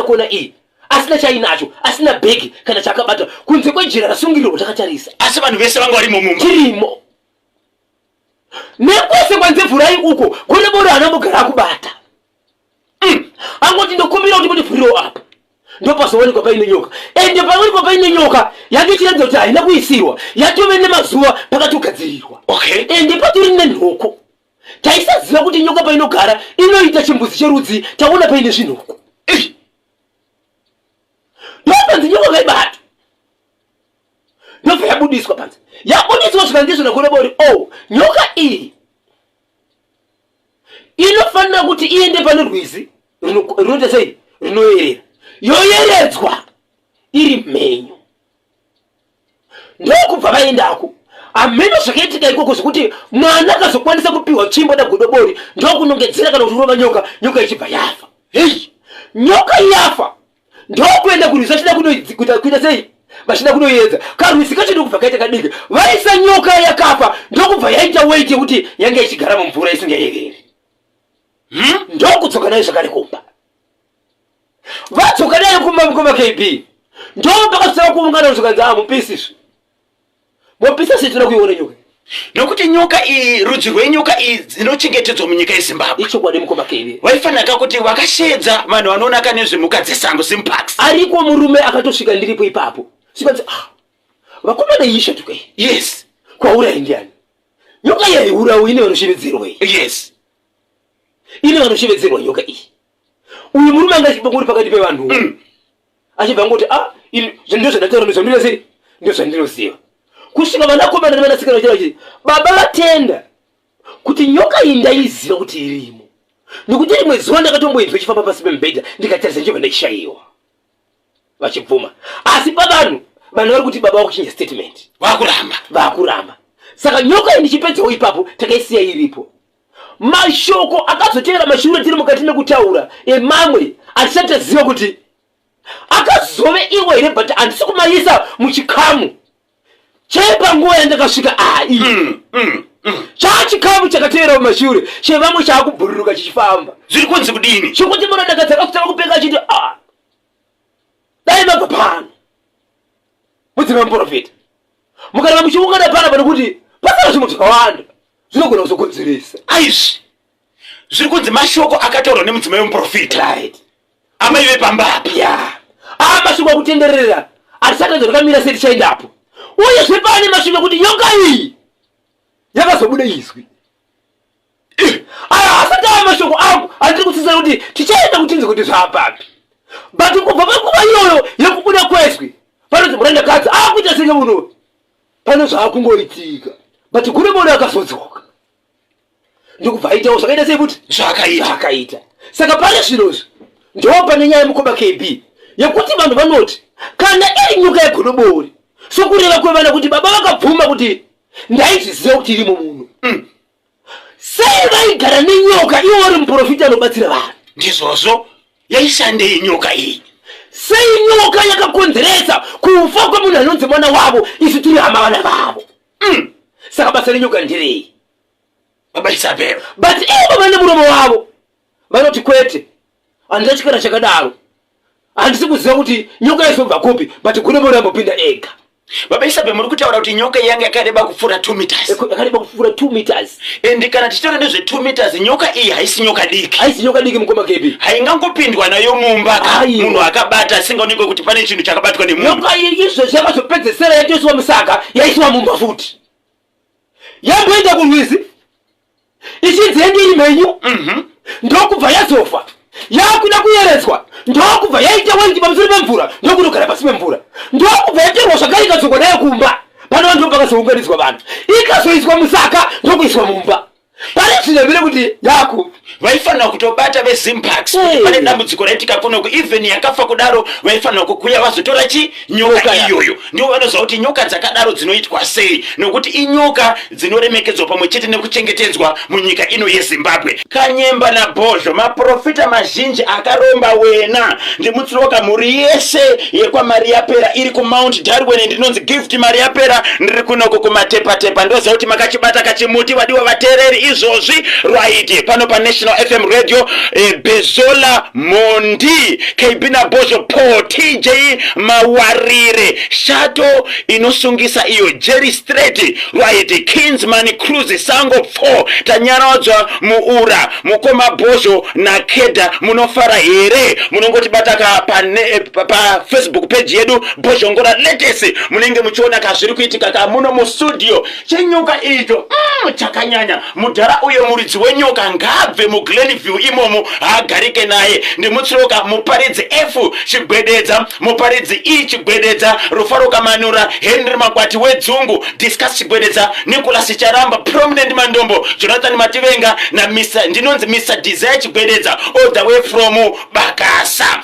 kona iyi asina chainacho, asina bhegi kana chakabata kunze kwejira rasungiriro takatarisa. Asi vanhu vese vanga varimo mumba tirimo nekwese kwanze vhurai uko godobori anambogara akubata. Angoti ndokumbira kuti vhuriro apa ndopazowanikwa paine nyoka. Ende pawanikwa paine nyoka yatichiradza kuti haina kuisirwa yatove nemazuva pakati kugadzirirwa. Okay. Ende patori nenhoko taisaziva kuti nyoka painogara inoita chimbuzi cherudzi taona paine zvinhoko. Ndopanzi nyoka kaibata ndobva yabudiswa panze. Yabudiswa zvikandizvo nagodobori nyoka iyi inofanira kuti iende pane rwizi rinoita sei rinoyerera yoyeredzwa iri mhenyu. Ndokubva vaendako ameno zvakaitika ikoko zvokuti mwana akazokwanisa kupiwa tsvimbo nagodobori ndokunongedzera kana kuti urova nyoka ichibva yafa. Nyoka yafa ndokuenda kurwizi vachida kuita sei vachida kunoyedza karwizi kacho ndokubva kaita kadiki vaisa nyoka yakafa ndokubva yaita weit yekuti yanga ichigara mumvura isingayereri. Ndokudzoka nayo zvakare kumba vatsoka nayo kumba KB ndopakasara kuungana. Zvikanzi mupisizvo mopisa sitira kuiona nyoka nokuti nyoka iyi rudzi rwenyoka iyi dzinochengetedzwa munyika yeZimbabwe. ichokwadi mukoma KB waifanira kuti wakashedza vanhu vanoonaka nezvemhuka dzesango simparks. ariko murume akatosvika ndiripo ipapo. Zvikanzi vakomana ishatukai. Yes. Kwaurai ndiani? Nyoka yaiurawo ine vanoshevedzerwa iyi. Yes. Ine vanoshevedzerwa nyoka iyi. Uyu murume anga achibva ngori pakati pevanhu. Achibva ngoti ndizvo zvandataura nezvandinoziva ndizvo zvandinoziva. Kusvika vanakomana nevanasikana vachitaura kuti baba vatenda kuti nyoka iyi ndaiziva kuti irimo. Nekuti rimwe zuva ndakatomboinzwa ichifamba pasi pemubhedha ndikatarisa ndichibva ndachishayiwa. Vachibvuma. Asi pavanhu vari kuti baba vakuchinja statement. Vakuramba. Saka nyoka iyi ndichipedzawo ipapo takaisiya iripo. Mashoko akazotevera mashure tiri mukati mekutaura emamwe atisataziva kuti akazove iwe here but handisi kumaisa muchikamu chepanguva yandakasvika chachikamu chakatevera mumashure chevamwe chaakubhururuka chichifamba. Zviri kunzi kudini? Chokuti munodakadzaka kutanga kupeka achiti dai mabva pano mudzima muprofita mukana muchiungana panapa nekuti pasara zvimwe zvakawanda zvinogona kuzokonzeresa. Aizvi zviri kunzi mashoko akataurwa nemudzimai wemuprofita. Right. Amaive pambapa. Mashoko akutenderera atisatadza rakamira seti chaendapo uye zvepane mashoko kuti nyoka iyi yakazobuda izwi. Asati mashoko angu andiri kutsitsana kuti tichaenda kutinze kuti zvaapapi. But kubva panguva iyoyo yekubuda kwezwi panoti murandakadzi akuita senge muno pane zvaakungoitika but kune munhu akazodzoka ndokubva aitawo zvakaita sei kuti zvakaita. Saka pane zvinozvi ndopane nyaya yemukoma KB yekuti vanhu vanoti kana iri nyoka yegodobori sokureva kwevana kuti baba vakabvuma kuti ndaizviziva kuti irimo muno. Sei vaigara nenyoka iwo vari muprofita anobatsira vanhu? Ndizvozvo yaishandei nyoka iyi? Sei nyoka yakakonzeresa kufa kwemunhu anonzi mwana wavo isu tiri hama vana vavo? saka basa lenyoka ndirei baba Isabel but ivo vane muromo wavo vanoti kwete handina chikara chakadaro handisi kuziva kuti nyoka izobva kupi but kune mona ambopinda ega baba Isabel muri kutaura kuti nyoka yanga yakareba kupfuura 2 meters yakareba kupfuura 2 meters ende kana tichitaura nezve 2 meters nyoka iyi haisi nyoka diki mukoma kepi haingangopindwa nayo mumba munhu akabata asingaonekwe kuti pane chinhu chakabatwa nemunhu nyoka iyi izvozvo yakazopedzesera yatoiswa musaka yaiswa mumba futi yamboenda kurwizi ichinzenge iri mhenyu ndokubva yazofa yakuda kuyeretswa ndokubva yaita wengi pamusoro pemvura ndokutogara pasi pemvura ndokubva yaterwa zvakare ikadzokwa nayo kumba pano vantu pakazounganidzwa vanhu ikazoiswa musaka ndokuiswa mumba pane zvinemire kuti yaku vaifanira kutobata veZimpax pane dambudziko raitika kunoku even yakafa kudaro vaifanira kukuya vazotora nyoka iyoyo ndiwo vanoziva kuti nyoka dzakadaro dzinoitwa sei nokuti inyoka dzinoremekedzwa pamwe chete nekuchengetedzwa munyika ino yeZimbabwe. Kanyemba naBhozho maprofita mazhinji akaromba wena ndimutsiroka mhuri yese yekwamariapera iri kuMount Darwin ndinonzi Gift Mariapera ndiri kunoko kumatepatepa ndoziva kuti makachibata kachimuti vadiwa vateereri izvozvi right pano National FM Radio Bezola Mondi KB naBhozho Paul TJ Mawarire Shato inosungisa iyo Jerry Strait right Kingsman Cruise Sango 4 tanyaradzwa muura mukoma Bhozho na Keda munofara here munongoti bataka pa Facebook page yedu Bhozho Ngora latest munenge muchiona kazviri kuitika kamuno mu studio chenyoka icho chakanyanya mudhara uyo muridzi wenyoka ngabve mu Glenview imomo hagarike naye ndimutsiroka muparidzi F chigwededza muparidzi E chigwededza Rufaro Kamanura Henry Makwati wedzungu Discuss chigwededza Nicholas Charamba Prominent Mandombo Jonathan Mativenga na ndinonzi Mr Desire chigwededza all the way from Bakasa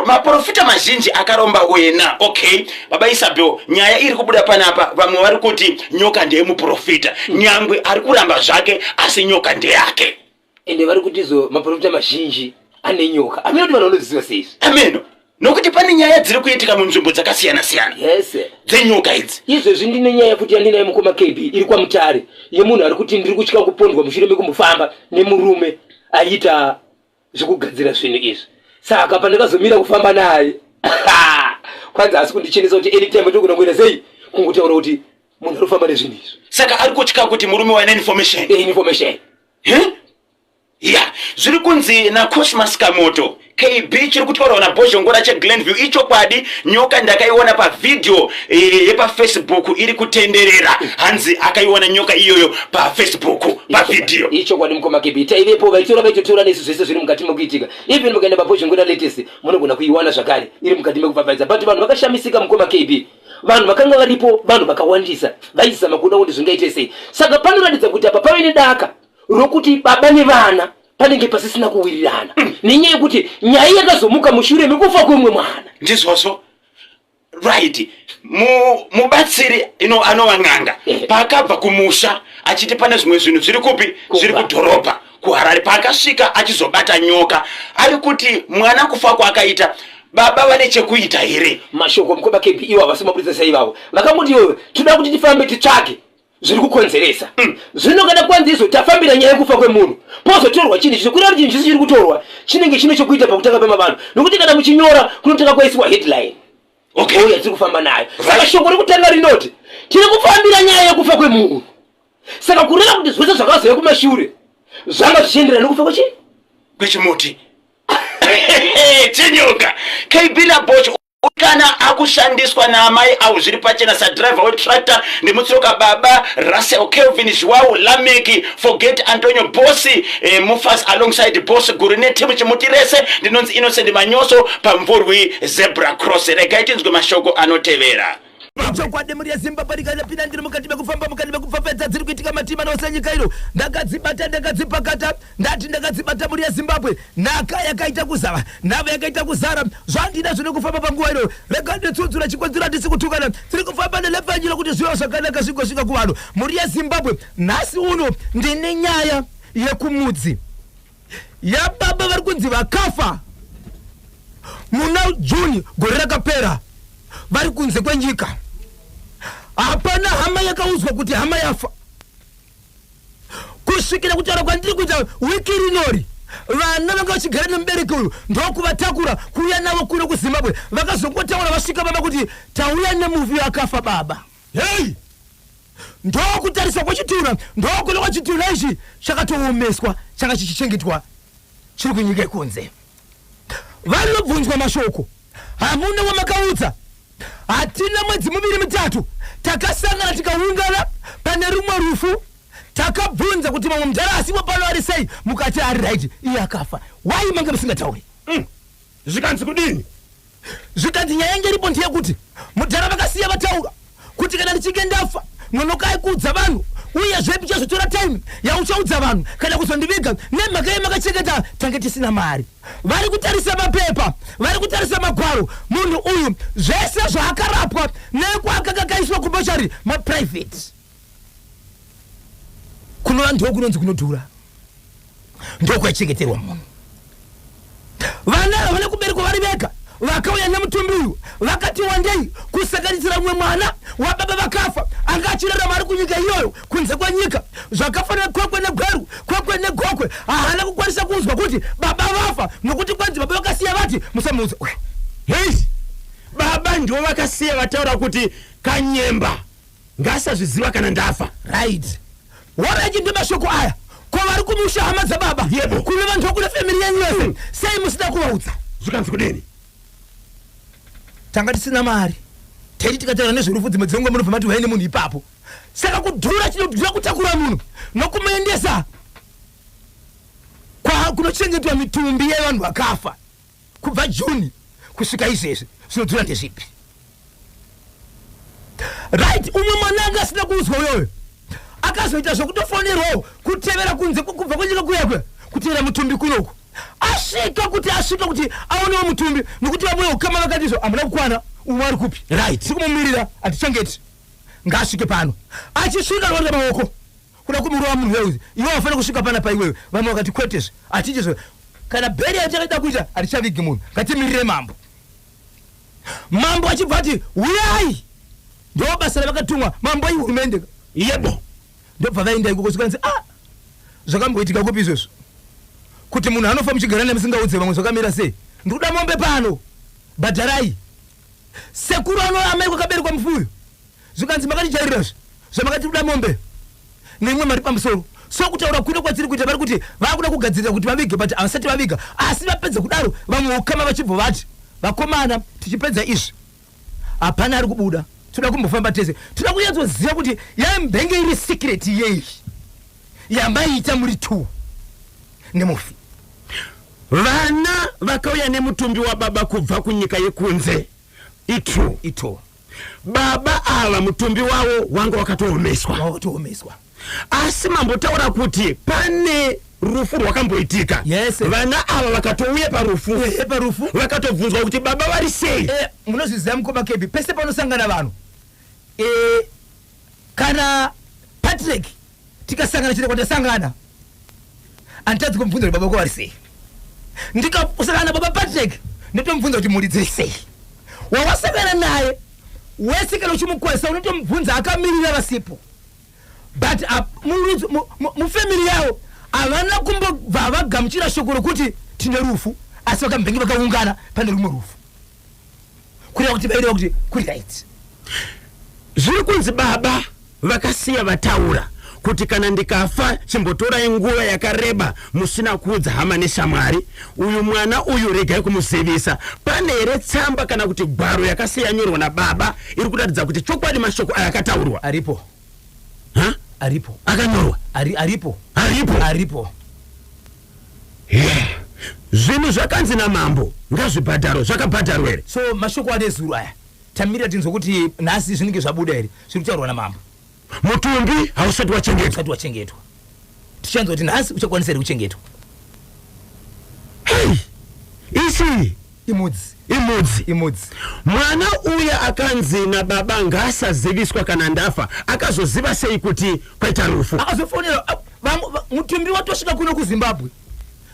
maprofita mazhinji akaromba wena okay baba Isabel nyaya iri kubuda panapa vamwe vari kuti nyoka ndiye muprofita nyangwe ari kuramba zvake asi nyoka ndeyake ende vari kuti zo maprofita mazhinji ane nyoka ameno kuti vanhu vanoziva sei ameno nokuti pane nyaya dziri kuitika munzvimbo dzakasiyana-siyana yes dzenyoka idzi izvezvi ndine nyaya futi yandinaye mukoma KB iri kwaMutare yemunhu ari kuti ndiri kutya kupondwa mushure mekumbofamba nemurume aita zvekugadzira zvinhu izvi saka pandakazomira kufamba naye kwanza asi kundichenesa kuti anytime tokunongwira sei kungutaura kuti munhu ari kufamba nezvinhu izvi saka ari kutya kuti murume waina information ya zviri kunzi naCosmas Kamoto KB chiri kutaurawo naBhozho Ngora cheGlenview ichokwadi nyoka ndakaiona pavidhio yepaFacebook iri kutenderera hanzi akaiona nyoka iyoyo paFacebook pavidhio ichokwadi mukoma KB taivepo vaitora vaitotora nesu zvese zviri mukati mekuitika even mukaenda paBhozho Ngora latest munogona kuiwana zvakare iri mukati mekupfapfaidza but vanhu vakashamisika mukoma KB vanhu vakanga varipo vanhu vakawandisa vaizama kuona kuti zvingaite sei saka panoratidza kuti apa pave nedaka rokuti baba nevana panenge pasisina kuwirirana nenyaya yekuti nyaya yakazomuka mushure mekufa kwemwe mwana ndizvozvo right mubatsiri anova n'anga paakabva kumusha achiti pane zvimwe zvinhu zviri kupi zviri kudhorobha kuHarare paakasvika achizobata nyoka ari kuti mwana kufa kwaakaita baba vane chekuita here mashoko mukoma KB iwo havasi mapurisa ivavo vakangoti iwewe toda kuti tifambe titsvake zviri kukonzeresa zvino kana kwanzi izvo tafambira nyaya yekufa kwemunhu pozotorwa chinhu chicho kureva kuti chinhu chisi chiri kutorwa chinenge chine chekuita pakutanga pemavanhu nokuti kana muchinyora kunotanga kwaisiwa headline okay uya tiri kufamba nayo saka shoko rekutanga rinoti tiri kufambira nyaya yekufa kwemunhu saka kureva kuti zvese zvakazouya kumashure zvanga zvichienderana nekufa kwechimuti chenyoka KB naBhozho kana akushandiswa naamai avo zviri pachena sadriver wetractor ndimutsiroka baba Russell Kelvin Joao Lameki Forget Antonio Bossi Mufas alongside Boss Guru netimu chimuti rese ndinonzi Innocent Manyoso pamvurwi Zebra Cross regai tinzwe mashoko anotevera chokwadi muri yeZimbabwe rikapinda ndiri mukati mekufamba mukati mekupfapfedza dziri kuitika matima nose nyika ino ndakadzibata ndakadzipakata ndati ndakadzibata muri yeZimbabwe nhaka yakaita kuzava nhava yakaita kuzara zvandida zvine kufamba panguva ino rega nditsudzura chikonzero handisi kutukana tiri kufamba nelevhanyiro kuti zviva zvakanaka zvingosvika kuvanhu muri yeZimbabwe nhasi uno ndine nyaya yekumudzi yababa vari kunzi vakafa muna Juni gore rakapera vari kunze kwenyika hapana hama yakauzwa kuti hama yafa kusvikira kutaura kwandiri kuita wiki rinori vana vanga vachigara nemubereki uyu ndokuvatakura kuuya navo kuno kuzimbabwe vakazongotaura vasvika baba kuti tauya nemuvi akafa baba. Hei, ndokutarisa kwachitura ndokuona kwachitura ichi chakatoomeswa changa chichichengetwa chiri kunyika yekunze. Vanobvunzwa mashoko, hamuna wamakaudza. Hatina mwedzi miviri mitatu takasangana tikaungana pane rumwe rufu takabvunza kuti mamwe mudhara asipo pano ari sei, mukati ari right iye akafa. Wai manga musingatauri? Zvikanzi kudini? Zvikanzi nyaya yangu iripo ndeyekuti mudhara vakasiya vataura kuti kana ndichinge ndafa nonokai kuudza vanhu uye zvepi chazotora time yauchaudza vanhu kana kuzondiviga nemhaka yemakachengeta tange tisina mari. Vari kutarisa mapepa, vari kutarisa magwaro, munhu uyu zvese zvaakarapwa nekwaakakaiswa kumochari maprivate kunova ndokunonzi kunodhura, ndokwachengeterwa munhu. Vana havana kuberekwa vari vega, vakauya nemutumbi uyu vakati wandei kusanganisira mumwe mwana wababa vakafa anga achirarama ari kunyika iyoyo kunze kwenyika zvakafanira kwekwe negweru kwekwe negokwe. Haana kukwanisa kunzwa kuti baba vafa nokuti kwanzi baba vakasiya vati musamuudza. Hei, baba ndiwo vakasiya vataura kuti kanyemba ngasazviziva kana ndafa. Right. Waraji ndo mashoko aya kwavari kumusha hama dzababa. Yebo. Kune vanhu vakuna family yenyu yose sei musida kuvaudza? Zvikanzi kudini? Tanga tisina mari teti tikataura nezverufu dzimwe dzenguva munobva mati vaine munhu ipapo. Saka kudhura chinodhura kutakura munhu nokumuendesa kunochengetwa mitumbi yevanhu vakafa kubva Juni kusvika izvezvi zvinodhura ndezvipi? Right, umwe mwana anga asina kuudzwa uyoyo akazoita zvokutofonerwawo kutevera kunze kubva kwenyika kuyakwe kutevera mutumbi kunoku. Asvika kuti aonewo mutumbi nokuti vamwe ukama vakatizvo hamuna kukwana umwe ari kupi. Right, sikumumirira hatichengeti ngaasvike pano. Achisvika noenda maoko kuda kumurova munhu weuzi iwe wafanira kusvika pana paiwewe. Vamwe vakati kwetezvo hatichizvo kana bheri yatakaita kuita hatichavigi munhu ngatimirire mambo. Mambo achibva ati uyai, ndo basa ravakatumwa mambo ihurumende. Yebo. Ndobva vaenda ikoko zvikanzi zvakamboitika kupi izvozvo kuti munhu anofa muchigara nemusingaudze vamwe zvakamira sei? Ndikuda mombe pano bhadharai sekuru anoamai kwakaberekwa mufuyo zvikanzi makatichairirasvo zvamakati kuda mombe neimwe mari pamusoro. So kutaura kuno kwatiri kuita vari kuti vakuda kugadzirira kuti vavige but havasati vaviga, asi vapedza kudaro vamwe ukama vachibva vati vakomana tichipedza izvi hapana ari kubuda, toda kumbofamba tese, toda kunyatsоziva kuti yambenge iri secret yei yambaita muri 2 nemufi. Vana vakauya nemutumbi wa baba kubva kunyika yekunze ito baba ava mutumbi wavo wanga wakatoomeswa. Asi mambotaura kuti pane rufu rwakamboitika. Yes. Vana ava vakatouya parufu vakatovunzwa kuti baba vari sei. Munozviziva mukoma kebi pese panosangana vanhu kana Patrick tikasangana chete kwatasangana handitadzi kumubvunza kuti baba ko vari sei. Ndikasangana baba Patrick ndotomubvunza kuti muri dziri sei. Wawasangana naye wese kana uchimukwesa unotomubvunza akamirira vasipo. But mufamily yavo havana kumbobva vagamuchira shoko rokuti tine rufu, asi vakambengi vakaungana pane rumwe rufu kureva kuti vaireva kuti kuri right. Zviri kunzi baba vakasiya vataura kuti kana ndikafa chimbotorai nguva yakareba musina kuudza hama neshamwari. Uyu mwana uyu regai kumusevisa. Pane here tsamba kana kuti gwaro yakasiya nyorwa nababa iri kuratidza kuti chokwadi mashoko aya akataurwa? Aripo. Ha? Aripo. Akanyorwa? Aripo. Yeah. Zvinhu zvakanzi namambo ngazvibhadharo zvakabhadharwa here? So mashoko anezuru aya tamirira tinzwa kuti nhasi zvinenge zvabuda here zviri kutaurwa namambo. Mutumbi hausati wachengetwa. Tichanzwa kuti nhasi uchakwanisa here kuchengetwa. Hey, isi imudzi. Mwana uya akanzi nababa ngasaziviswa kana ndafa akazoziva sei kuti kwaita rufu? Akazofonera mutumbi watosvika kuno kuZimbabwe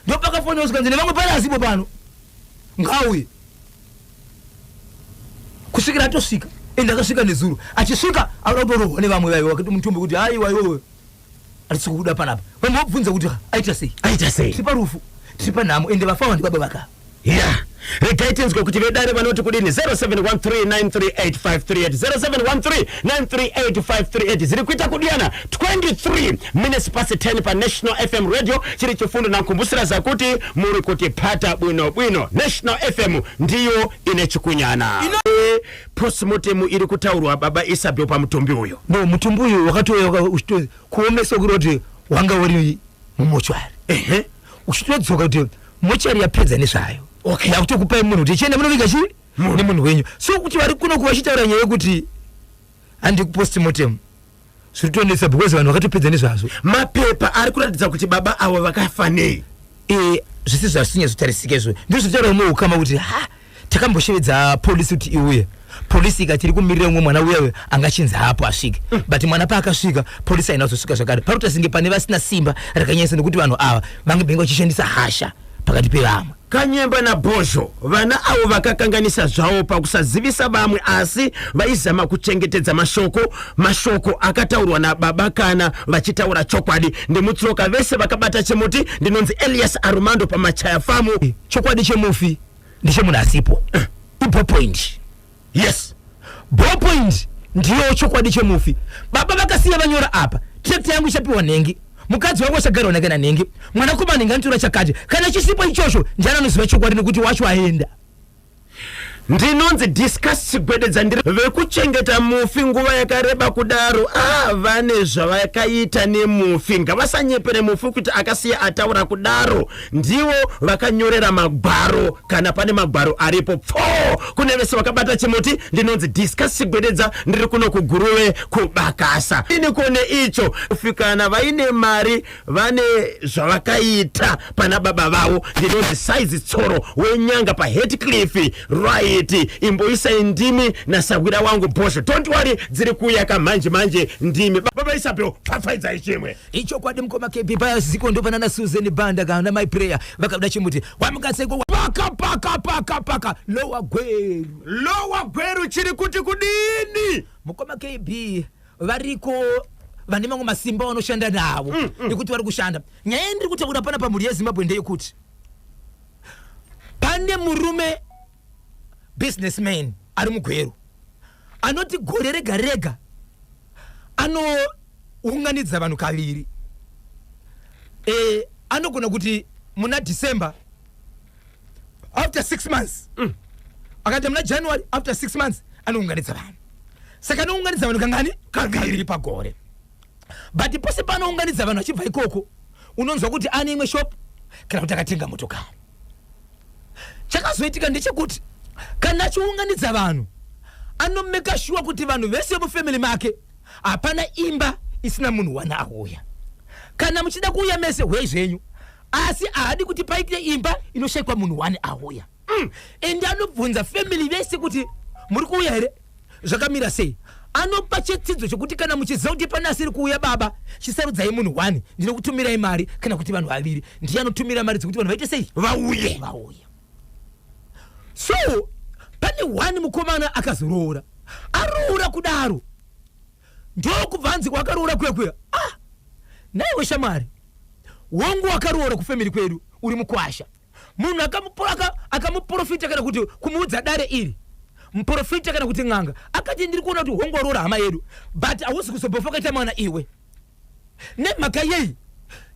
ndopakafonera zvikanzi nevamwe pane azipo pano ngauye kusvikira atosvika ende akasvika nezuro achisvika auda kutorohwa nevamwe vaivo wakati mutumbi kuti haiwa iwewe alisikuda panapa vamubvunza kuti aita sei tiparufu tipanamo ende vafawa ndi baba yeah rekaitenzwe kuti vedare vanoti kudini 0713938538 0713938538 ziri kuita kudiana 23 minutes past 10 pa National FM radio chiri chifundo nankumbusira zakuti muri kuti pata bwino National FM ndiyo ine chikunyana postmortem iri kutaurwa baba Isabel pa mutumbi uyo no mutumbi uyo wakatoya kuomesa kuroti wanga uri mumochwari uchitodzoka kuti mochari yapedza nezvayo okay yakutokupai munhu kuti chene munovika chi ni munhu wenyu so kuti vari kuno kuvachitaura nyaya yekuti handi postmortem zviritonesa because vanhu vakatopedza nezvazvo mapepa ari kuratidza kuti baba avo vakafanei zvisi zvasinyazotarisika izvo ndizvotaura muukama kuti takamboshevedza polisi kuti iuye polisi ikati iri kumirira umwe mwana uya angachinza hapo asvike but mwana paakasvika polisi haina kuzosvika zvakare parutasinge pane vasina simba rakanyanyisa nekuti vanhu ava vange benga vachishandisa hasha pakati pevamwe Kanyemba na Bosho vana avo vakakanganisa zvavo pakusazivisa vamwe asi vaizama kuchengetedza mashoko akataurwa nababa kana vachitaura chokwadi ndimutsoka vese vakabata chemuti ndinonzi Elias Armando pamachaya famu chokwadi chemufi ndichemunhu asipo point yes point ndiyo chokwadi chemufi baba vakasiya vanyora apa tractor yangu ichapiwa nhengi mukadzi wangu achagara nakana nhengi mwanakomana ngantura chakati kana chisipo ichocho njana anoziva chokwadi nekuti wacho aenda ndinonzi discuss chigwededza ndiri vekuchengeta mufi nguva yakareba kudaro vane zvavakaita nemufi ngavasanyepere mufi kuti akasiya ataura kudaro ndivo vakanyorera magwaro kana pane magwaro aripo kune vese vakabata chimuti ndinonzi discuss chigwededza ndiri kuno kuguruve kubakasa ini kone icho kufikana vaine mari vane zvavakaita pana baba vavo ndinonzi size tsoro wenyanga paHeathcliff right imboisa indimi na sagwira wangu Bosho don't worry dziri kuya kamanje ndimi baba Isabel pfafaidza ichimwe icho kwadi mukoma KB paya ziko ndo panana Susan Banda kana my prayer vakabda chimuti wamukaseko paka lowa gweru chiri kuti kudini mukoma KB variko vane mamwe masimba vanoshanda navo nekuti vari kushanda nyaya ndiri kutaura pana pamuri yeZimbabwe ndeyekuti pane murume businessman ari mugweru anoti gore rega anounganidza vanhu kaviri anogona kuti muna December after 6 months akati muna January after 6 months anounganidza vanhu saka anounganidza vanhu kangani kaviri pagore but pose panounganidza vanhu achibva ikoko unonzwa kuti ane imwe shop kana kuti akatenga motokari chakazoitika ndechekuti kana achiunganidza vanhu anomeka sure kuti vanhu vese mufamily make hapana imba isina munhu wana auya kana muchida kuuya mese zvenyu asi haadi kuti paite imba inoshayikwa munhu wane auya ende anobvunza family vese kuti muri kuuya here zvakamira sei anopa chetsidzo chokuti kana muchiziva kuti pana asiri kuuya baba chisarudzai munhu wane ndinokutumirai mari kana kuti vanhu vaviri ndiye anotumira mari dzekuti vanhu vaite sei vauye so pane wani mukomana akazoroora aroora kudaro ndokubva anzi kwakaroora kuya naiwe shamwari wangu wakaroora kufamily kwedu uri mukwasha munhu akamuprofita kana kuti kumuudza dare iri muprofita kana kuti ng'anga akati ndiri kuona kuti hongu waroora hama yedu but hausi kuzombofa kaita mwana iwe nemhaka yei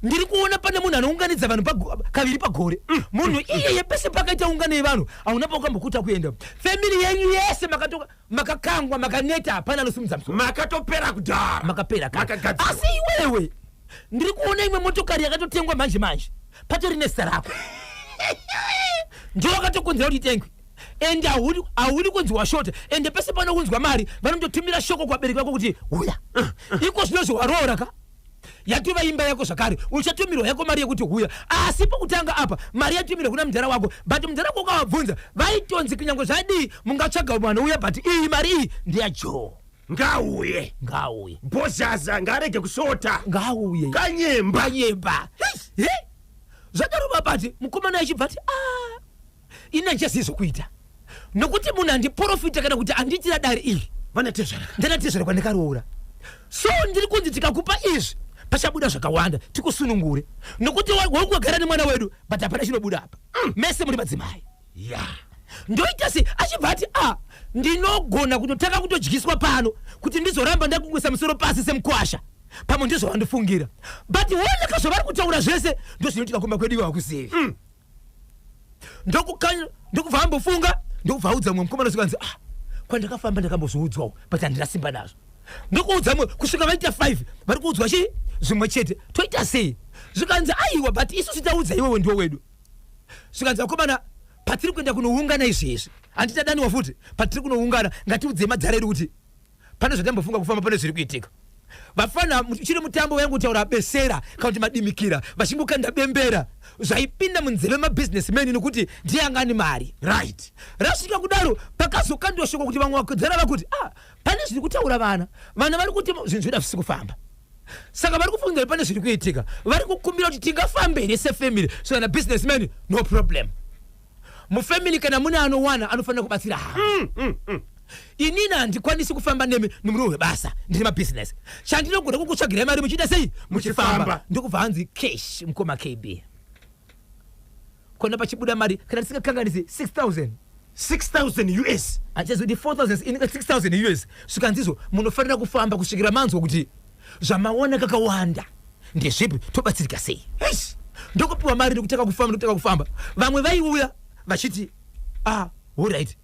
ndiri kuona pane munhu anounganidza vanhu kaviri pagore munhu iyeye pese pakaita ungano yevanhu hauna paukambokuta kuenda family yenyu yese makakangwa makaneta hapana anosimudza musoro makatopera kudhara makapera asi iwewe ndiri kuona imwe motokari yakatotengwa manje patori nezita rako ndio wakatokonzera kuti itengwe ende haudi kunzi washota ende pese pano kunzwa mari vanondotumira shoko kwabereki vako kuti uya iko zvinozvi waroora ka yatova imba yako zvakare uchatumirwa yako mari yekuti huya asi pokutanga apa mari yatumirwa kuna mudhara wako but mudhara wako ukavabvunza vaitonzi kunyange zvadii mungatsvaga mwana uya but iyi mari iyi ndiyaJoe ngauye Boshaza ngarege kushota ngauye kanyemba zvadaro babati mukomana achibva ati ina ndichazizokuita nokuti munhu handiprofita kana kuti handiitira dare iri vanatezvara ndanatezvara kwandikaroora so ndiri kunzi tikakupa izvi pachabuda zvakawanda tikusunungure nokuti wakugara nemwana wedu but hapana chinobuda apa mese muri madzimai ndoita se achibva ati ndinogona kutotaka kutodyiswa pano kuti ndizoramba ndakugwisa musoro pasi semukwasha pamwe ndizvo vandifungira but woneka zvavari kutaura zvese ndozvinoitika kumba kwedu iwa kusevi ndokubva ambofunga ndokubva audza mumwe mukomana zvikanzi kwandakafamba ndakambozviudzwawo but handina simba nazvo ndokuudza mwe kusvika vaita 5 vari kuudzwa chii zvimwe chete toita sei zvikanzi aiwa but isu titaudza iwewe ndiwo wedu zvikanzi vakomana patiri kuenda kunoungana izvezvi handitadaniwa futi patiri kunoungana ngatiudzei madzara edu kuti pane zvatambofunga kufamba pane zviri kuitika vafana chiri mutambo wangu kutaura besera kana kuti madimikira vachimbokanda bembera zvaipinda munzeve mabusinessmen nokuti ndiyangani mari right rasvika kudaro pakazokandwa shoko kuti vamwe vakodzera vakuti pane zviri kutaura vana vari kuti zvinhu zvida zvisi kufamba saka vari kufunga pane zviri kuitika vari kukumbira kuti tingafambe here sefamily so na businessmen no problem mufamily kana mune anowana anofanira kubatsira inini handikwanisi kufamba nemi nomuro webasa ndiri mabusiness chandinogona kukutsvagira mari muchiita sei muchifamba ndokubva hanzi cash mukoma KB kona pachibuda mari kana tisingakanganisi 6,000 US achazoti 4,000 inika 6,000 US svikanzizo munofanira kufamba kusvikira manzwa kuti zvamaona kakawanda ndezvipi tobatsirika sei ndokupiwa mari ndokutaka kufamba vamwe vaiuya vachiti alright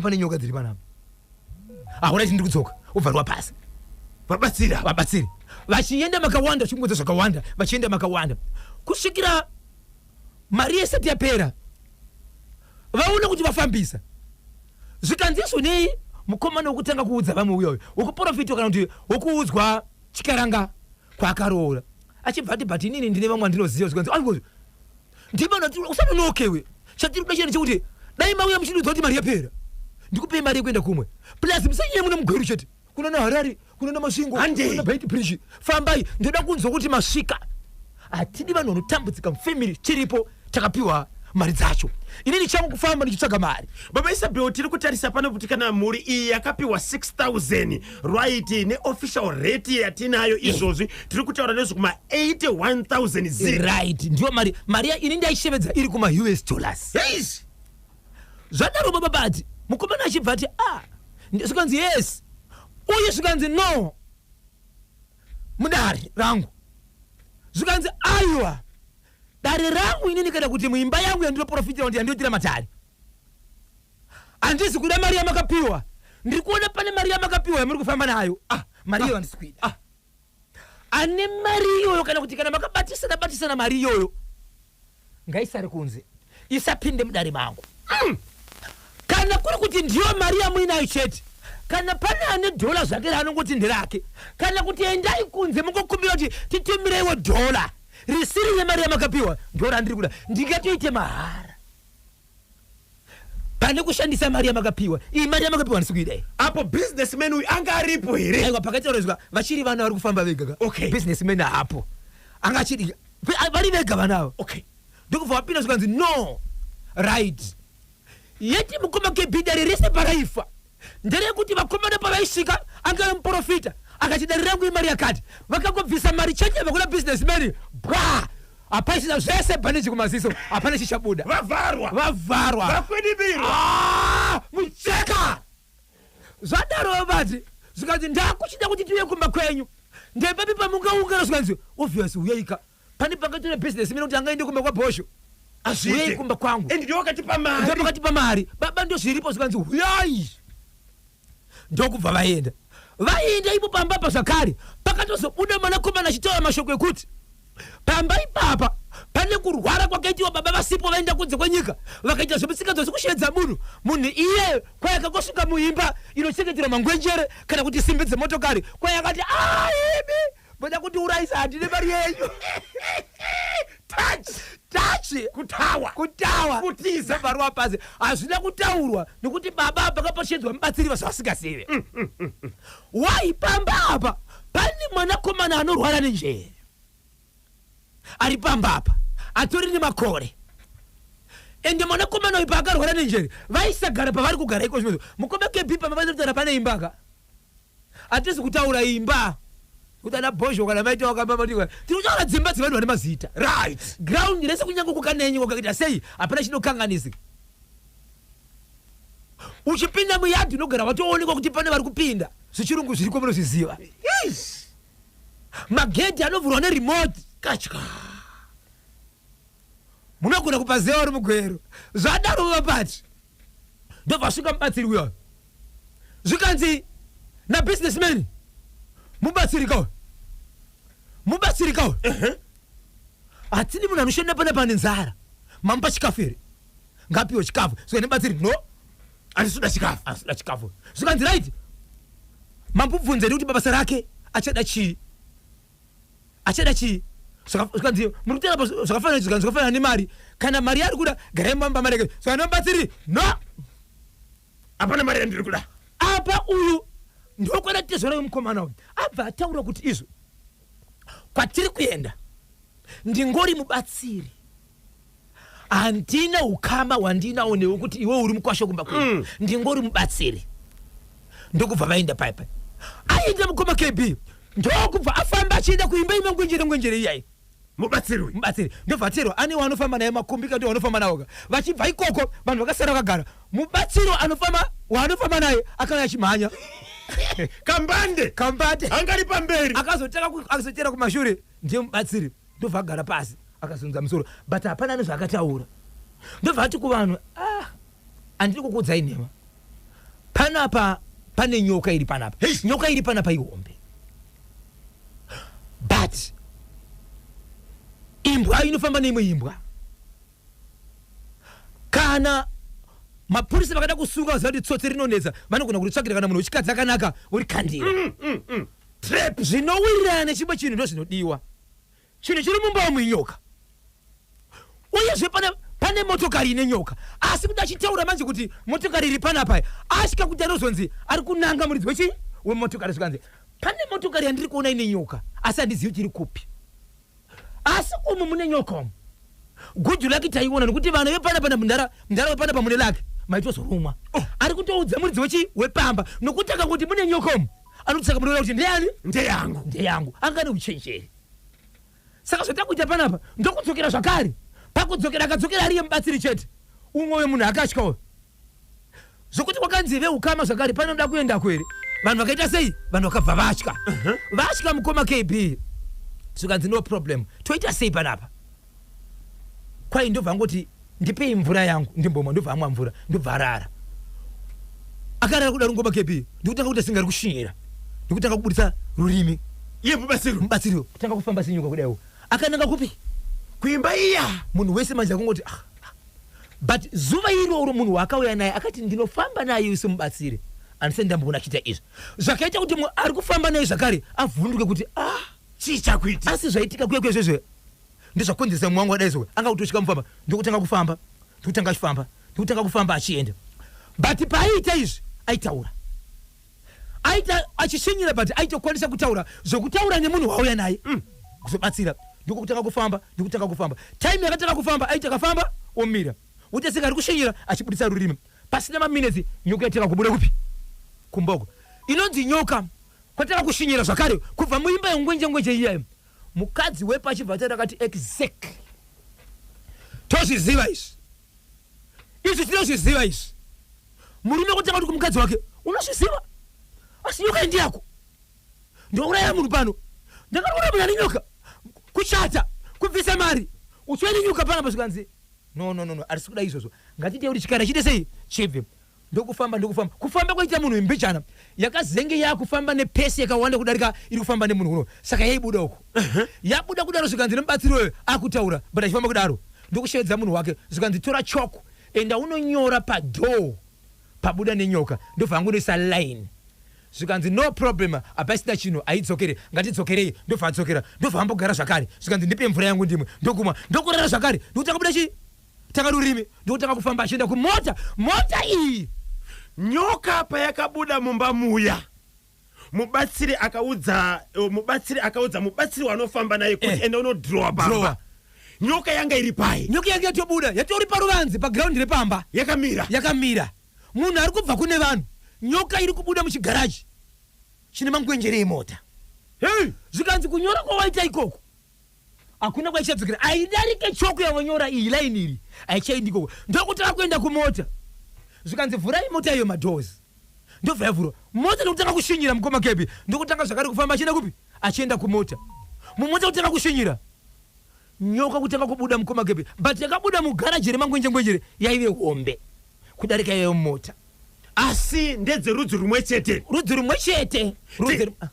pane nyoka dziri panapa alright ndikudzoka ubvarwa pasi vabatsiri vachienda makawanda chimudza zvakawanda vachienda makawanda kusvikira mari yesati yapera vaona kuti vafambisa zvikanzizvo nei mukomana wokutanga kuudza vamwe uyoyo wokuprofita kana kuti wokuudzwa chikaranga kwaakaroora achibva ati but inini ndine vamwe andinoziva zvikanzi ndibana usanonokewe chatiri kuda chene chekuti dai mauya muchidudza kuti mari yapera ndikupei mari yekuenda kumwe plus musanyanya muna mugweru chete kuna na Harare kuna na Masvingo kuna Bait Bridge fambai ndoda kunzwa kuti masvika atidi vanhu vanotambudzika mufamily chiripo takapiwa mari dzacho inini changu kufamba ndichitsvaga mari baba Isabel tiri kutarisa pano kuti kana muri iyi yakapiwa 6,000 right neofficial rate yatinayo izvozvi tiri kutaura nezvo kuma 81,000 right ndiyo mari ini ndaishevedza iri kuma US dollars zvadaro baba bati mukomana achibva ati zvikanzi yes uye zvikanzi no mudare rangu zvikanzi aiwa dare rangu inini kana kuti muimba yangu yandinoprofitira kuti yandiyotira matari handizi kuda mari yamakapiwa ndiri kuona pane mari yamakapiwa yamuri kufamba nayo mari iyoyo handisikwida ane mari iyoyo kana kuti kana makabatisana mari iyoyo ngaisari kunze isapinde mudare mangu kana kuri kuti ndiyo mari yamuinayo chete kana pane ane dola zvake raanongoti ndirake kana kuti endai kunze mukokumbira kuti titumireiwo dola risiri nemari yamakapiwa ndora ndiri kuda ndingatoite mahara pane kushandisa mari yamakapiwa iyi mari yamakapiwa ndisikuidai apo businessmen uyu anga aripo here aiwa pakataurezwa vachiri vana vari kufamba vega businessmen apo anga achidi vari vega vanavo ndokubva vapinda zvikanzi no right yeti mukoma KB dare rese paraifa nderekuti vakomana pavaisvika anga muprofita akati dare rangu imari yakati vakangobvisa mari chete vakuna businessmen apaisina zvese bhaneji kumaziso hapana chichabuda vavharwa vakwedibirwa mucheka zvadaro vati zvikanzi ndakuchida kuti tiuye kumba kwenyu ndepapi pamungaungana zvikanzi obvious uyaika pane pakatore businessmen kuti angaende kumba kwabhosho uyai kumba kwangu ndopakatipa mari baba ndo zviripo zvikanzi uyai ndokubva vaenda ipo pamba apa zvakare pakatozobuda mwanakomana achitaura mashoko ekuti pamba ipapa pane kurwara kwakaitiwa baba vasipo vaenda kunze kwenyika vakaita zvemusingazozi kusheedza munhu iye kwayakangosvika muimba inochengetera mangwenjere kana kuti simbi dzemotokari kwayakati ibi boda kuti uraisa handine mari yenyu tachi kutawa kutiza barua pasi hazvina kutaurwa nokuti baba pakapashedzwa mubatsiri vasvasingasive waipamba apa pane mwanakomana anorwara nenjere ari pamba apa atori nemakore ende mwanakomana uyu paakarwara nenjere vaisagara pavari kugara iko zvimwezo mukoma KB pamavaitara pane imbaka hatizi kutaura imba utana bosho kana maita wakamba ndiwa tinochora dzimba dzevanu vane mazita right ground rese kunyango kukanenyi kwakaita sei hapana chinokanganisi uchipinda muyadhi unogara watoonekwa kuti pane vari kupinda zvichirungu zviriko munozviziva yes magedhi anovhurwa neremote katya munogona kupa zewa uri mugwero zvadaro vavapati ndobvasvika mubatsiri uyo zvikanzi nabusinessman mubatsirikawo hatini munhu anoshanda pane nzara mamupa chikafu here ngapiwo chikafu saka nebatsiri no andisuda chikafu zvikanzi right mambubvunzeni kuti mabasa rake achada chii zvikanzi muri kutera zvakafanana nemari kana mari yari kuda garai mamba mari yake saka nebatsiri no hapana mari yandiri kuda apa uyu ndokwana tezvona yomukomana uyu abva ataura kuti izvo kwatiri kuenda ndingori mubatsiri handina ukama hwandinaonewo kuti iwe uri mukwasho kumba kwedu ndingori mubatsiri ndokubva vaenda paipai aenda mukoma KB ndokubva afamba achienda kuimba imwe ngwenjere iyai mubatsiri ndobva tero ane wanofamba naye makombika ndio wanofamba nawo vachibva ikoko vanhu vakasara vakagara mubatsiro wanofamba naye akanga achimhanya kambande angari pamberi akazotera kumashure ndiye mubatsiri ndobva agara pasi akazunza musoro but hapana nezvaakataura ndobva ati kuvanhu handiri kukudzai nhema panapa pane nyoka iri panapa nyoka iri panapa ihombe but imbwa inofamba neimwe imbwa kana mapurisa vakada kusunga vaziva kuti tsotsi rinonetsa vanogona kuritsvakira kana munhu wechikadzi akanaka urikandira trap zvinowirirana nechimwe chinhu ndo zvinodiwa chinhu chiri mumba womunyoka uyezve pane motokari ine nyoka asi kuti achitaura manje kuti motokari iri panapa asvika kuti anozonzi ari kunanga muridzi wechi wemotokari zvikanzi pane motokari yandiri kuona ine nyoka asi handizivi kuti iri kupi asi umu mune nyoka umu gudyu lake taiona nokuti vanhu vepanapa mundara wepanapa mune lake maitozorumwa ari kutoudza muridzi wechi wepamba nokuti akangoti mune nyoka umu anotisaka munoona kuti ndeyani ndeyangu angane uchenjeri saka zvotakuita panapa ndokudzokera zvakare pakudzokera akadzokera ariye mubatsiri chete umwe wemunhu akatyawo zvokuti kwakanzi veukama zvakare panoda kuenda kwere vanhu vakaita sei vanhu vakabva vatya mukoma KB zvikanzi no problem toita sei panapa kwai ndobva ngoti ndipei mvura yangu ndimbomwa ndobva amwa mvura ndobva arara akarara kudaro ngoma KB ndikutanga kuti asingari kushinyira ndikutanga kubudisa rurimi iye mubatsiri kutanga kufamba senyoka kudaiwo akananga kupi kuimba iya munhu wese manje akungoti but zuva iroro munhu wakauya naye akati ndinofamba naye semubatsiri andise ndambona achita izvo zvakaita kuti ari kufamba naye zvakare avhunduke kuti chichakuita asi zvaitika kuye kwezvezve ndizvakonzeresa mwangu adaizvo anga kutosvika mufamba ndikutanga kufamba achienda but paaita izvi aitaura achishinyira but aitokwanisa kutaura zvokutaura nemunhu wauya naye kuzobatsira ndikutanga kufamba time yakatanga kufamba aita kafamba omira uti sika ari kushinyira achibudisa rurimi pasina maminitsi nyoka yatanga kubuda kupi kumboko inonzi nyoka kwatanga kushinyira zvakare kubva muimba yongwenje iyayo mukadzi wepa achibva akati exactly tozviziva izvi tinozviziva izvi murume kutanga kuti kumukadzi wake unozviziva asi nyoka indiyako ndouraya munhu pano ndakaona munhu ane nyoka kuchata kubvisa mari utsweni nyoka panapa zvikanzi no arisi kuda izvozvo ngatite kuti chikara chite sei chibve ndokufamba kufamba kwaita munhu imbijana yakazenge yakufamba nepesi yakawanda kudarika iri kufamba nemunhu uno saka yaibuda uko yabuda kudaro zvikanzi nemubatsiri weyo akutaura but achifamba kudaro ndokusheedza munhu wake zvikanzi tora choko enda unonyora padoo pabuda nenyoka ndobva angonoisa line zvikanzi no problem apasina chinhu aidzokere ngatidzokerei ndobva adzokera ndobva ambogara zvakare zvikanzi ndipe mvura yangu ndimwe ndokumwa ndokurara zvakare ndokutanga kuda chii tanga rurimi ndokutanga kufamba achienda kumota iyi nyoka payakabuda mumba muya mubatsiri akaudza mubatsiri wanofamba naye kuti enda unodhirowa baba nyoka yanga iri pai nyoka yanga yatobuda yatori paruvanzi paground repamba yakamira munhu ari kubva kune vanhu nyoka iri kubuda muchigaraji chine mangwenjere emota Hey, zvikanzi kunyora kwawaita ikoko hakuna kwaichadzokera, aidarike choko yavanyora iyi laini iri aichaindi ikoko, ndokutaka kuenda kumota. Zvikanzi vhurai mota iyo madhozi, ndobva yavhurwa mota. Ndokutanga kushinyira mukoma kepi, ndokutanga zvakare kufamba achienda kupi, achienda kumota. Mumota kutanga kushinyira, nyoka kutanga kubuda mukoma kepi, but yakabuda mugaraji remangwenjengwenjere yaive hombe kudarika yayo mota. Asi ndedzerudzi rumwe chete. Rudzi rumwe chete.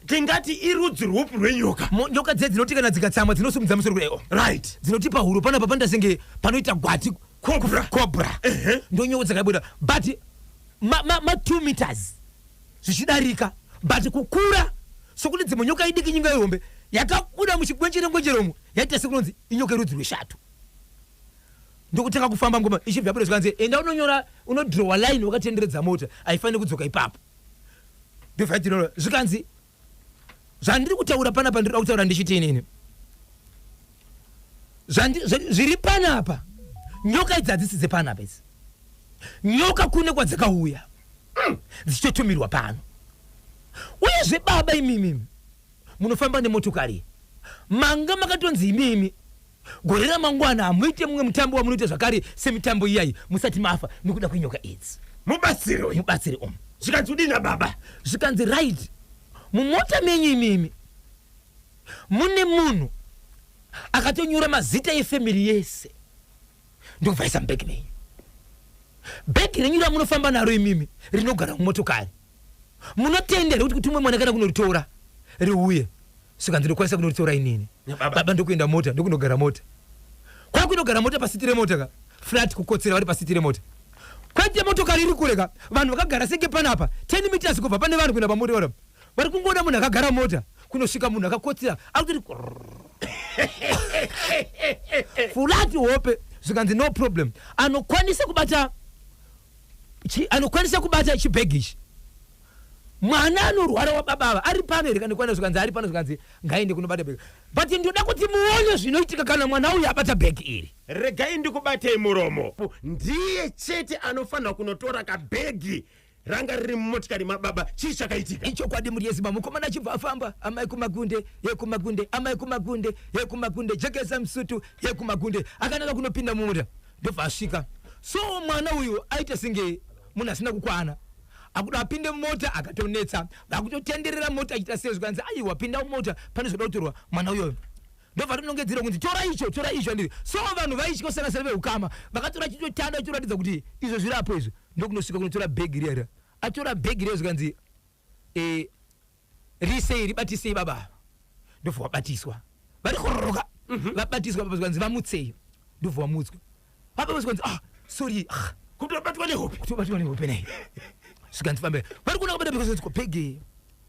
Tingati irudzi rwupi rwenyoka? Nyoka dze dzinoti kana dzikatsamwa dzinosumudza musoro kudayo. Right. Dzinoti pahuro panapa pandasenge panoita gwati cobra. Ndo nyoka dzakabuda, but ma 2 meters zvichidarika, but kukura sokuti dzimwe nyoka idiki nyinga yehombe yakabuda muchigwenjere-ngwenjeromo yaita sekunonzi inyoka irudzi rweshatu. Ndokutanga kufamba ngoma ichibva bado zvikanzi enda unonyora unodrowa line wakatenderedza mota haifaniri kudzoka ipapo. Ndobva zvikanzi zvandiri kutaura panapa ndiri kutaura ndichiti inini zviri panapa nyoka idzi hadzisize panapa idzi. Nyoka kune kwadzakauya dzichitotumirwa pano. Uyezve baba imimi munofamba nemotokari manga makatonzi imimi gore ramangwana hamuite mumwe mutambo wamunoita zvakare semitambo iyayi musati mafa nekuda kwenyoka idzi. Mubatsire Zvikanzi udina baba? Zvikanzi right, mumota menyu imimi mune munhu akatonyora mazita efamily yese ndokubvaisa mubhegi menyu. Bhegi renyu ramunofamba naro imimi rinogara mumotokari munotenderwa kuti umwe mwana kana kunoritora riuye. Zvikanzi ndokwanisa kunoritora inini baba ndokuenda mota ndokundogara mota. Kwakuindogara mota pasiti remota ka flat kukotsera vari pasiti remota. Kwaite motokari iri kureka vanhu vakagara senge panapa 10 meters kubva pane vanhu kuenda pamota vari kungoona munhu akagara mota kunosvika munhu akakotsera akuti flat hope. Zvikanzi no problem, anokwanisa kubata chibhegi ichi. Mwana anorwara wababa ari pano here kandikwana. Zvikanzi ari pano, zvikanzi ngaende kunobata bhegi, but ndoda kuti muone zvinoitika kana mwana uyu abata bhegi iri. Regai ndikubatei muromo. Ndiye chete anofanira kunotora kabhegi ranga riri mumotikari mababa. Chii chakaitika? Ichokwadi muri yezima mukomana achibva afamba amai kumagunde yekumagunde amai kumagunde yekumagunde jekesa msutu yekumagunde akanaka kunopinda mumota ndobva asvika. So mwana uyu aita senge munhu asina kukwana akuda apinde mumota akatonetsa vakutotenderera mota achita sei. Zvikanzi aiwa pinda mumota panozoda kutorwa mwana uyoyo. Ndobva rinongedzera kunzi tora icho andiri. So vanhu vaichikosangasana veukama vakatora chitotanda chitoratidza kuti izvo zvirapo izvo ndokunosvika kunotora bhegi riya. Atora bhegi riya zvikanzi risei ribatisei baba. Ndobva wabatiswa vari kororoka vabatiswa baba. Zvikanzi vamutsei. Ndobva wamutswa baba. Zvikanzi sorry kutobatwa nehope nayi. Zvikanzi fambe vari kuona kabata bhegi.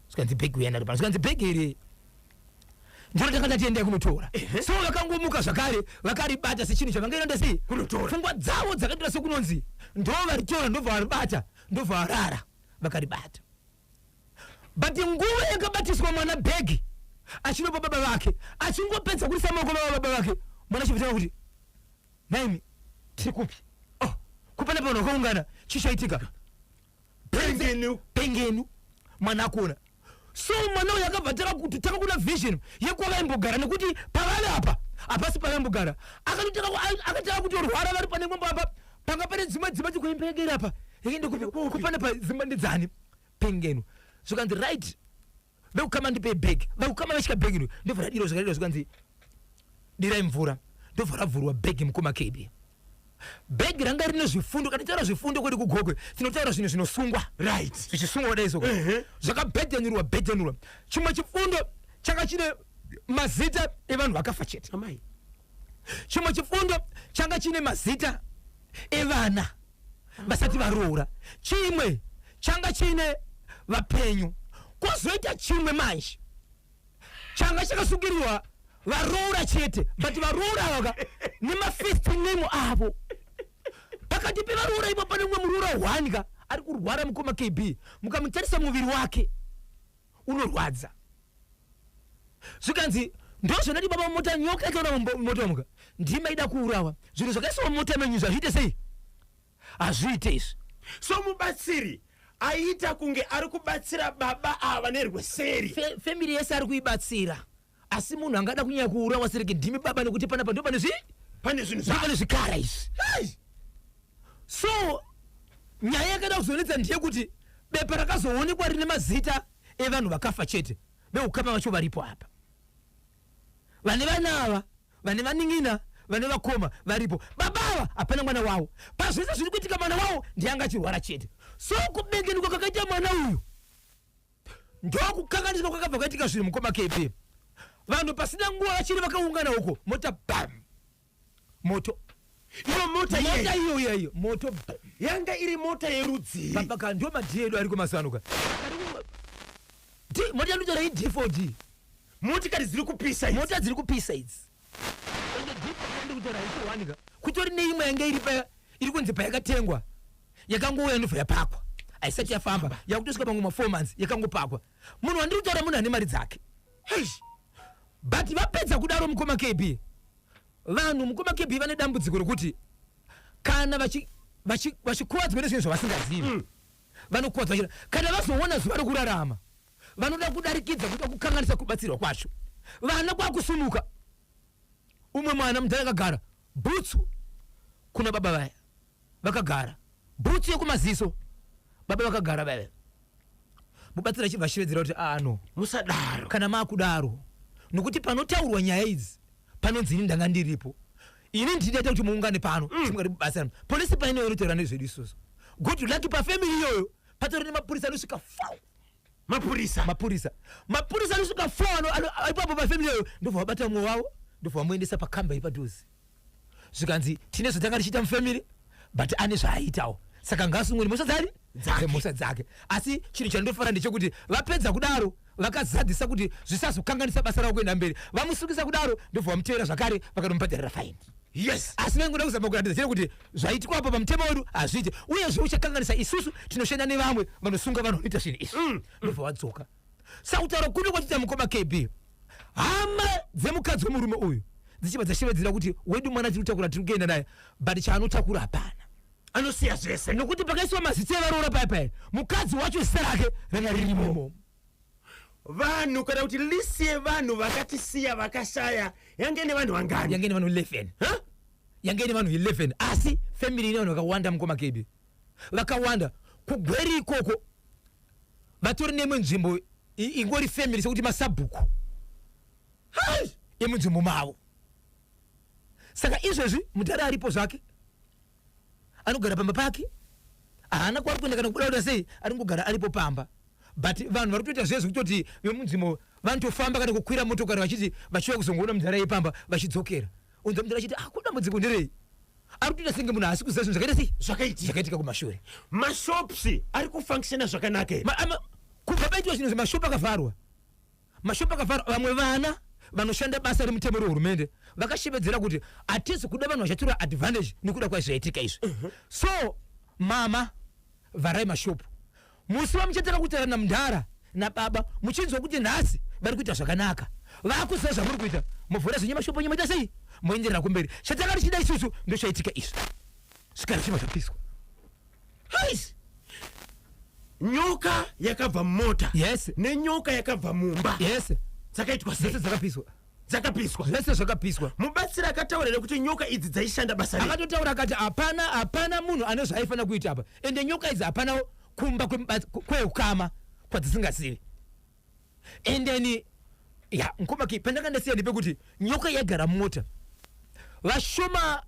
Zvikanzi bhegi uyana ripano. Zvikanzi bhegi iri ndinotanga ndatiendea kunotora. So vakangomuka zvakare vakaribata sechinhu chavangaenda sei kunotora. Pfungwa dzavo dzakatora sekunonzi ndo varitora ndobva varibata ndobva varara vakaribata. But nguva yakabatiswa mwana bhegi achinopa baba vake achingopedza kurisa maoko baba vake mwana chipitanga kuti naimi tiri kupi? Kupana pano wakaungana chichaitika pengenu mwana akuona. So mwana uyu akabva taka kuna vision yekwavaimbogara nekuti pavari apa hapasi pavaimbogara. Akataka kutorwara vari pane mwambo apa panga pane dzimwe dzimba dzikuimbegera apa ende kupana padzimba ndedzani pengenu. Zvikanzi right vekukama ndipe bhegi vakukama vachika bhegi ino ndobva radiro zvakarira. Zvikanzi dirai mvura ndobva ravhurwa bhegi mukoma kebi. Bhegi ranga rine zvifundo. Kana taura zvifundo kwedi kugogwe tinotaura zvinhu zvinosungwa right zvichisungwa kudai soko zvakabhedhenurwa. Chimwe chifundo changa chine mazita evanhu vakafa chete. Chimwe chifundo changa chine mazita evana vasati varoora. Chimwe changa chine vapenyu. Kwozoita chimwe manje changa chakasungirirwa varoora chete, but varoora vaka nemafirst name avo. Pakati pevaroora ipo pane mumwe muroora 1 ka ari kurwara mukoma KB. Mukamutarisa muviri wake unorwadza. Zvikanzi ndozvonati baba mota nyoka ikaona mota muka ndima ida kuurawa. Zvinhu zvakaiswa mota menyu zvazviite sei? Hazviite izvi. So mubatsiri aita kunge ari kubatsira baba ava nerweseri. Family yese ari kuibatsira. Asi munhu angada kunyanya kuurawa sereke ndimi baba nekuti panapa ndo pane zvinhu zvikara izvi. So nyaya yakada kuzonetsa ndiye kuti bepa rakazoonekwa rine mazita evanhu vakafa chete veukama vacho varipo apa. Vane vanava, vane vaning'ina, vane vakoma varipo. Babava hapana mwana wavo. Pazvese zviri kuitika mwana wavo ndiye angachirwara chete. So kubengenuka kwakaita mwana uyu ndokukanganiswa kwakabva kwaitika zvinhu mukoma KP. Vanhu pasina nguva vachiri vakaungana uko, mota bam, moto. Iyo mota iyo moto yanga iri mota yerudzi. Baba kandio madiedo ari kumasanuka. Mota yaluta rai D4D. Motikari ziri kupisa idzi. Mota ziri kupisa idzi. Ende D4D ndikutora ikuwanika. Kutori neimwe yanga iri kunze payakatengwa. Yakangouya ndobva yapakwa. Aisati yafamba. Yakutosvika pamwe 4 months yakangopakwa. Munhu wandiri kutaura munhu ane mari dzake. But vapedza kudaro mukoma KB. Vanhu mukoma KB vane dambudziko rokuti kana vachikuwadzwa nezvinhu zvavasingazivi vanokuwadzwa kana vazoona zuva rokurarama vanoda kudarikidza kuda kukanganisa kubatsirwa kwacho. Vana kwakusumuka. Umwe mwana mudhara akagara bhutsu kuna baba vaya vakagara bhutsu yekumaziso baba vakagara vaya mubatsira chibva chivedzera kuti no musadaro kana makudaro nokuti panotaurwa nyaya idzi panonzi ini ndanga ndiripo. Ini ndinoita kuti muungane pano timwari basa polisi paino inotaura nezvedu isusu. Good luck pa family iyoyo patori nemapurisa anosvika 4. Mapurisa anosvika 4 ipapo pa family iyoyo ndobva vabata mwoyo wavo ndobva vamuendesa pakamba ipadhuze. Zvikanzi tine zvotanga tichiita mufamily but ane zvaaitawo saka ngasumweri mhosva dzake. Asi chinhu chandinofara ndechekuti vapedza kudaro vakazadzisa kuti zvisazokanganisa basa ravo kuenda mberi. Vamusukisa kudaro ndobva vamutevera zvakare vakanomubhadharira faini. Yes. Asi vengoda kuzama kuratidza kuti zvaitikwa apa pamutemo wedu hazviite uyezve uchakanganisa isusu tinoshanda nevamwe vanosunga vanhu vanoita zvinhu izvi. Ndobva vadzoka. Sakutaura kuno kwatita mukoma KB. Hama dzemukadzi wemurume uyu dzichibva dzashevedzera kuti wedu mwana tiri kutakura tiri kuenda naye but chaanotakura hapana. Anosiya zvese. Nokuti pakaiswa mazita evaroora paya mukadzi wacho zita rake ranga ririmo. Vanhu kana kuti lisi yevanhu vakatisiya vakashaya yange ine vanhu vangani? Yange ine vanhu 11. Yange ine vanhu 11. Asi family ine vanhu vakawanda mukoma KB. Vakawanda kugweri ikoko vatori nemwe nzvimbo ingori family sekuti masabhuku emunzvimbo mavo. Saka izvezvi mudhara aripo zvake anogara pamba pake haana kwari kuenda kana kubuda sei ari kugara aripo pamba. But vanhu vari kutoita zvezvo kutoti vemunzvimbo vanotofamba kana kukwira motokari vachiti vachiuya kuzongoona mudhara yepamba vachidzokera. Unza mudhara achiti kudambudziko nderei ari kutoita senge munhu haasi kuziva zvinhu zvakaita zvakaitika kumashure. Mashopsi ari kufunctiona zvakanaka kubva paitwa zvinhu zvemashopu akavharwa. Mashopu akavharwa. Vamwe vana vanoshanda basa remutemo rehurumende vakashevedzera kuti hatizi kuda vanhu vachatora advantage nekuda kwazvaitika izvi. So mama vharai mashopu. Musi vamuchataka kutarana mundara nababa muchinzwa kuti nhasi vari kuita zvakanaka vakuziva zvamuri kuita muvhura zvenye mashopu nyemaita sei moenderera kumberi. Chatakati chida isusu ndochaitika izvi zvikara chima zvapiswa. Nyoka yakabva mumota. Yes. Nenyoka yakabva mumba. Yes. Dzakaitwa sei? Dzakapiswa. Zvese zvakapiswa. Mubatsiri akataura kuti nyoka idzi dzaishanda basa rei. Akatotaura akati hapana munhu ane zvaaifana kuita apa ende nyoka idzi hapana kumba kweukama kwadzisingazivi. Endeni mukoma KB pandakandasiya ndepekuti nyoka yagara mumota vashoma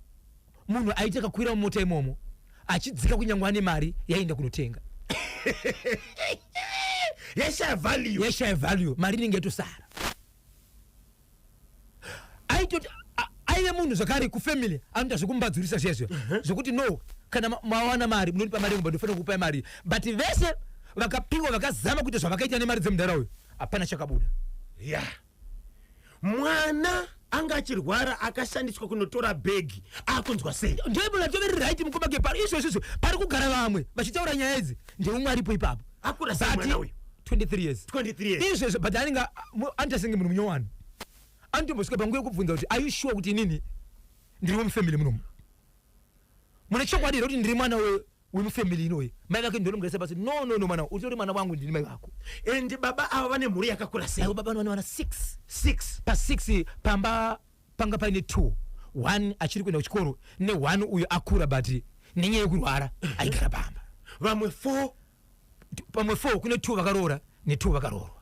munhu aiti akakwira mumota imomo achidzika kunyangwa ane mari yaenda kunotenga. Yashaya value mari inenge yatosara. Aive munhu zvakare kufamily anoita zvekumbadzurisa zvezvo zvokuti no kana mawana mari munoti pamari ngomba ndofanira kukupai mari but vese vakapiwa vakazama kuita zvavakaita nemari dzemudhara uyu hapana chakabuda. Mwana anga achirwara akashandiswa kunotora bhegi akunzwa sei? Ndebula toveri right mukoma KB pari izvozvo pari kugara vamwe vachitaura nyaya idzi ndeumwe aripo ipapo. Akura sei mwana uyu? 23 years. Izvozvo but anenge anoita senge munhu munyowani. Antombosvika panguva yekubvunza kuti are you sure kuti inini ndiri mufamily munomu? Mune chokwadi here kuti ndiri mwana wemufamily inoyi mai vake ndolomgeresa basi no mwana utori mwana wangu ndini mai vako and baba ava vane mhuri yakakura sei avo baba vane 6 pa 6 panga paine 2 1 achiri kuenda kuchikoro ne 1 uyo akura but nenyaya yekurwara aigara pamba vamwe 4 pamwe 4 kune 2 vakaroora ne2 vakaroorwa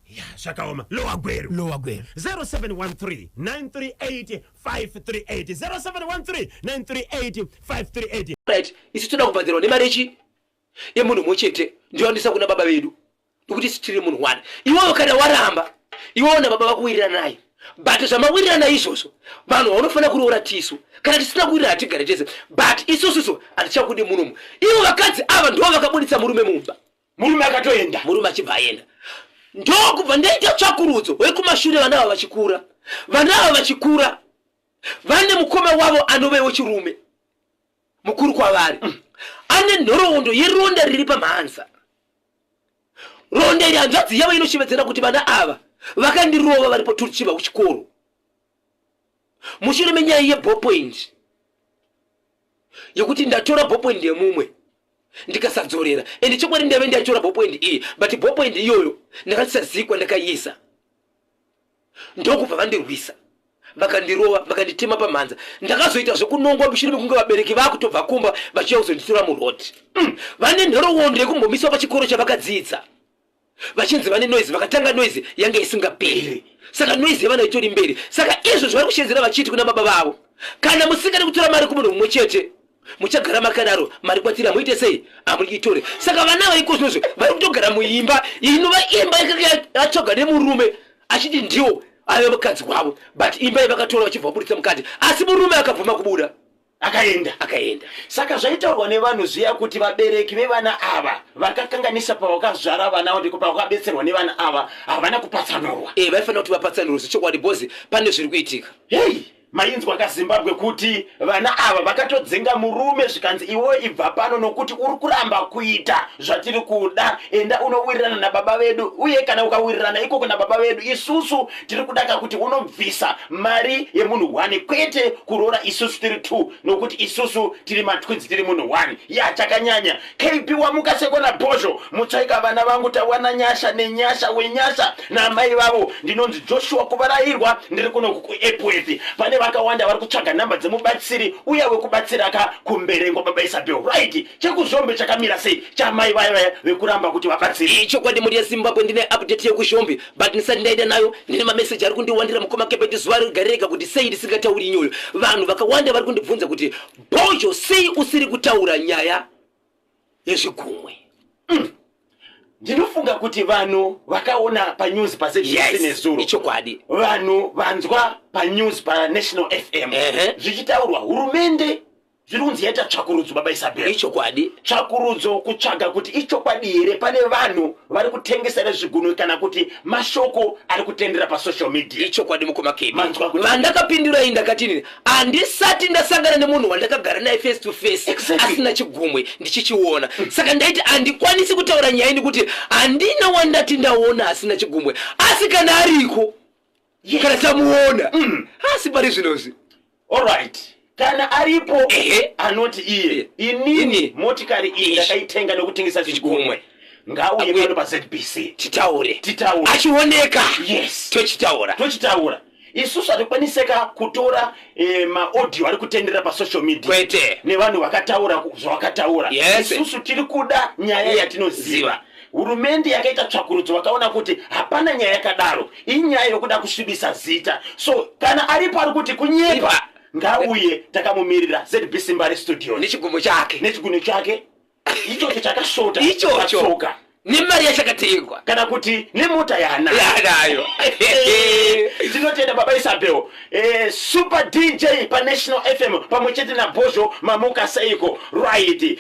ya zvakaoma lowa gwero 0713 938 538 0713 938 538 right isi toda kubvadzirwa nemari yemunhu mumwe chete ndiwandisa kuna baba vedu nokuti isi tiri munhu wana iwewo kana waramba iwewo nababa vakuwirirana naye but zvamawirirana izvozvo vanhu vanofanira kuroora tisu kana tisina kuwirirana tigare tese but isususo hatichakudi munhu ivo vakadzi ava ndo vakabuditsa murume mumba murume akatoenda murume achibva aenda ndokubva ndaita tsvakurudzo wekumashure vana ava vachikura vana ava vachikura vane mukoma wavo anovewo chirume mukuru kwavari ane nhoroondo yeronda riri pamhanza ronda iri hanzvadzi yavo inochivedzera kuti vana ava vakandirova varipo tuchiva kuchikoro mushure menyaya yeballpoint yekuti ndatora ballpoint yemumwe ndikasadzorera ende chokwadi ndave ndatora ballpoint iyi but ballpoint iyoyo ndakasazikwa ndakaisa ndokubva vandirwisa vakandirova vakanditema pamhanza ndakazoita zvekunongwa mushure mekunge vabereki vakutobva kumba vachiya kuzonditora muroti vane nhoroondo yekumbomiswa pachikoro chavakadzidza vachinzi vane noise vakatanga noise yange isingaperi saka noise yavana itori mberi saka izvo zvari kushenzera vachiti kuna baba vavo kana musikane kutora mari kumunhu mumwe chete muchagara makadaro mari kwatira muite sei amuitore saka vana vaikozvozvo vari kutogara muimba inova imba yatsvaga nemurume achiti ndiwo ave mukadzi wavo but imba ivakatora vachibva vabuditsa mukati asi murume akabvuma kubuda akaenda saka zvaitaurwa nevanhu zviya kuti vabereki vevana ava vakakanganisa pavakazvara vana avo ndiko pavakabetserwa nevana ava havana kupatsanurwa vaifanira kuti vapatsanurwe zvechokwadi bhozi pane zviri kuitika hei mainzwa kazimbabwe kuti vana ava vakatodzenga murume zvikanzi iwe ibva pano nokuti uri kuramba kuita zvatiri kuda enda unowirirana nababa vedu uye kana ukawirirana ikoko nababa vedu isusu tiri kudaka kuti unobvisa mari yemunhu 1 kwete kuroora isusu tiri 2 nokuti isusu tiri matwinzi tiri munhu 1 ya chakanyanya kp wamuka sekona bhozho mutsvaika vana vangu tawana nyasha nenyasha wenyasha namai vavo ndinonzi joshua kuvarayirwa ndiri kuno kuepweth pane vakawanda vari kutsvaga nhamba dzemubatsiri uye wekubatsira akakumberengwa baba Isabel right chekuzvombe chakamira sei chamai vaya vekuramba kuti vabatsiri ichokwadi muri yezimbabwe ndine update yekuzvombe but ndisati ndaenda nayo ndine mameseji ari kundiwandira mukoma kepeti zuva rigareka kuti sei ndisingatauri nyoyo vanhu vakawanda vari kundibvunza kuti bhozho sei usiri kutaura nyaya yezvigumwe ndinofunga kuti vanhu vakaona panews paZBC nezuro ichokwadi vanhu vanzwa panews paNational FM zvichitaurwa hurumende zvirunzi yaita tsvakurudzo baba Isabel ichokwadi tsvakurudzo kutsvaga kuti ichokwadi here pane vanhu vari kutengesera zvigunwe kana kuti mashoko ari kutendera pasocial media ichokwadi mukoma kepi vandakapindura iyi ndakati handisati ndasangana nemunhu wandakagara naye face to face asina chigumwe ndichichiona saka ndaiti handikwanisi kutaura nyaya ini kuti handina wandati ndaona asina chigumwe asi kana ariko kana tamuona asi pari zvinozvi alright kana aripo anoti iye inini motikari iyi ndakaitenga nokutengesa zvigunwe ngauye pano paZBC titaure achioneka yes tochitaura isusu hatikwaniseka kutora maaudio ari kutendera pasocial media kwete nevanhu vakataura zvavakataura yes. isusu tiri kuda nyaya yatinoziva hurumende yakaita tsvakurudzo vakaona kuti hapana nyaya yakadaro inyaya yokuda kusvibisa zita so kana aripo ari kuti kunyepa ngauye takamumirira ZBC Mbare studio nechigumwe chake ichocho chakashota ichocho nemari yachakatengwa kana kuti nemota yanayo tinotenda baba Isabel super DJ paNational FM pamwe chete nabhozho mamuka seiko right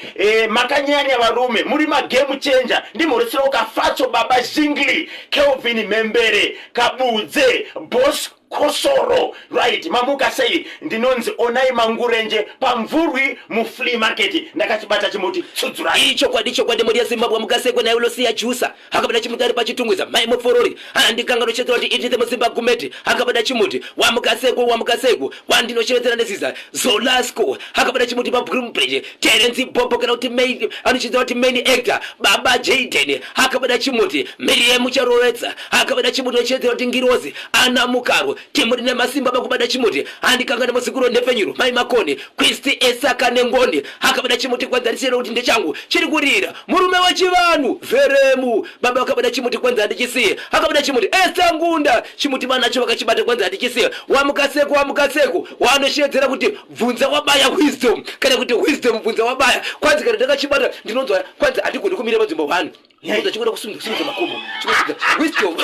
makanyanya varume muri magame changer ndimuritsiro kafatso baba Zingli Kelvin Membere Kabudze Boss kosoro right mamuka sei ndinonzi onai mangurenje pamvurwi mu flea market ndakachibata chimuti tsudzurani icho kwadi muri yaZimbabwe mukasekwe nayo losiya jusa akabada chimuti ari pachitungwiza mai muforori andikanga nochetsera kuti itite muZimbabwe gumeti akabada chimuti wamukasekwe kwandinocheretsera nesiza Zolasco akabada chimuti pa Bloom Bridge Terence Bobo kana kuti main anochitsera kuti main actor baba Jaden akabada chimuti Miriam Charoretsa akabada chimuti nochetsera kuti Ngirozi ana mukaro timuri nemasimba bakubada chimuti andikanga nemuzikuru ndefenyuro mai makoni Kristi Esaka nengoni akabada chimuti kwanzarisira kuti ndechangu chiri kurira murume wachivanhu Veremu baba akabada chimuti kwanza ndichisiye akabada chimuti Esangunda chimuti banacho vakachibata kwanza ndichisiye wamukaseko wanoshedzera kuti bvunza wabaya wisdom kana kuti wisdom bvunza wabaya kwanza kana ndakachibata ndinonzwa kwanza andikoni kumira madzimbo hwanu kwanza chikuda kusunza makomo wisdom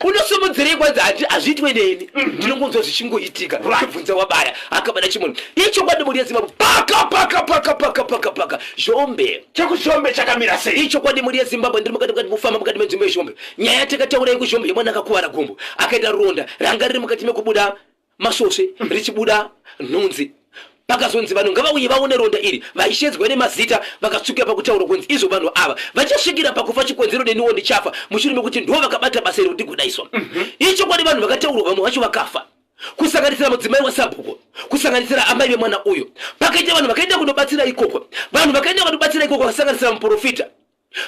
unosumudzirei kwanza azvitwe neni ndinongonzwa zvichingoitika kubvunza wabaya akabada chimuti icho kwadi muri yaZimbabwe paka Zhombe chekuzhombe chakamira sei icho kwadi muri yaZimbabwe ndiri mukati mufamba mukati menzimbo yezhombe nyaya yatakataura kuzhombe yemwana akakuwara gumbo akaita ronda ranga riri mukati mekubuda masvosve richibuda nhunzi pakazonzi vanhu ngavauye vaone ronda iri vaishedzwa nemazita vakasvukira pakutaura kunzi izvo vanhu ava vachasvikira pakufa chikonzero neniwo ndichafa mushure mekuti ndo vakabata basa iri ndigodaiswa icho kwadi vanhu vakataurwa vamwe vacho vakafa kusanganisira mudzimai waSabhuku kusanganisira amai vemwana uyu pakaita vanhu vakaenda kunobatsira ikoko vanhu vakaenda kunobatsira ikoko vasanganisira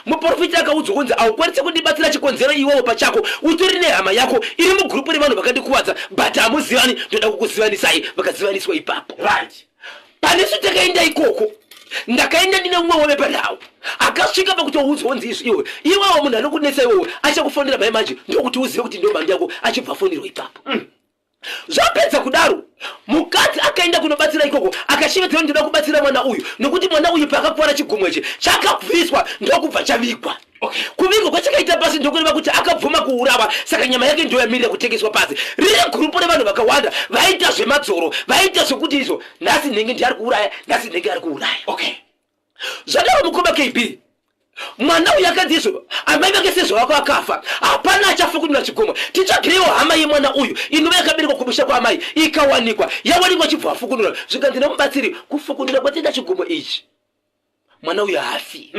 muprofita akaudzwa kunzi aukwanisi kundibatsira chikonzero iwewo pachako utori nehama yako iri mugrupu revanhu vakandikuwadza but hamuzivani ndoda kukuzivanisai vakazivaniswa ipapo right panesu takaenda ikoko ndakaenda ndine mumwe wove panhau akasvika pakutoudzwa kunzi iwewe munhu anokunetsa iwewe achakufonera mai manje ndokuti uzive kuti ndo mhandi yako achibva fonero ipapo zvapedza kudaro mukadzi akaenda kunobatsira ikoko akashevedzera ndoda kubatsira mwana uyu nokuti mwana uyu paakakuwara chigumweche chakabviswa ndokubva chavigwa kuvigwa kwachakaita pasi ndokureva kuti akabvuma kuurawa saka nyama yake ndoyamirira kutengeswa pasi riri gurupu revanhu vakawanda vaita zvemadzoro vaita zvokuti izvo nhasi nhengi ndiari kuuraya nhasi nhengi ari kuuraya zvadaro mukoma KB mwana uyu akanzi izvo amai vake sezvo vako akafa hapana achafukunira chigomwa tichagirewo hama yemwana uyu inova yakaberekwa kumusha kwaamai ikawanikwa yawanikwa chibva afukunura zvikanzi nemubatsiri kufukunira kwatenda chigomwa ichi mwana uyu hafi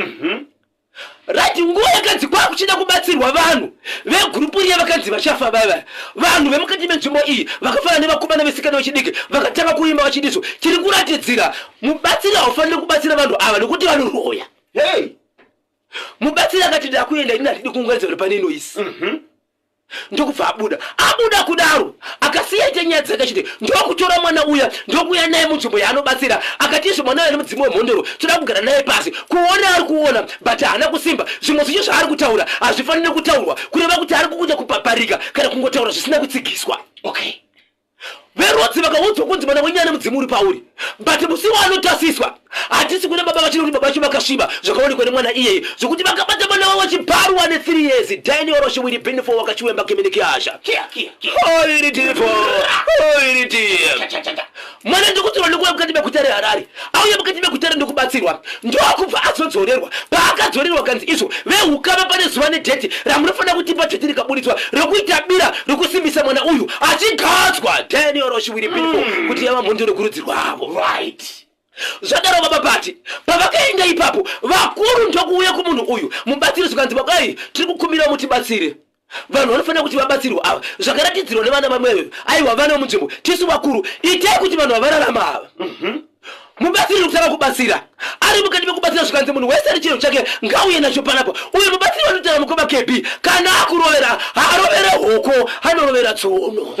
rati nguva yakanzi kwakuchida kubatsirwa vanhu vegurupu riya vakanzi vachafa vava vanhu vemukati menzvimbo iyi vakafana nevakomana vesikana vechidiki vakatanga kuimba vachidizvo tiri kuratidzira mubatsiri haufaniri kubatsira vanhu ava nokuti vanoroya mubatsiri akati ndakuenda ini handidi kungwedzera paneno isi ndokubva abuda kudaro akasiya ite nyaya dzakachiti ndokutora mwana uya ndokuya naye munzvimbo yaanobatsira akati izvo mwana uya nemudzimu wemhondero toda kugara naye pasi kuona ari kuona but haana kusimba zvimwe zvicho zvaari kutaura hazvifaniri kutaurwa kureva kuti ari kukuda kupaparika kana kungotaura zvisina kutsigiswa verudzi vakaudzwa kunzi mwana wenyaya nemudzimu uri pauri but musi waanotasiswa hatisi kuna baba vachiri kuti baba vacho vakasviba zvakaonekwa nemwana iyeye zvokuti vakabata mwana wavo chibharu ane 3 years Daniel Roshwiri Benefo wakachiwemba kemeneki asha mwana ndikutirwa ndokuya mukati mekutare Harare auya mukati mekutare ndokubatsirwa ndokubva azodzorerwa paakadzorerwa kanzi izvo vehukama pane zuva nedheti ramunofanira kutipa dheti rikaburitswa rokuita bira rokusimbisa mwana uyu achigadzwa Daniel Roshwiri Benefo kuti yava mhondero kurudzirwa avo right zvadaro vababati pavakaenda ipapo vakuru ndokuuya kumunhu uyu mubatsiri zvikanzi bakai tiri kukumbira mutibatsire vanhu vanofanira kuti vabatsirwa ava zvakaratidzirwa nevana vamweyo aiwa vana vemunzvimbo tisu vakuru itai kuti vanhu vavararama ava mubatsiri kutanga kubatsira ari mukati mekubatsira zvikanzi munhu wese ari chinhu chake ngauye nacho panapo uyu mubatsiri vanotara mukoma KB kana akurovera haarovere hoko anorovera tsono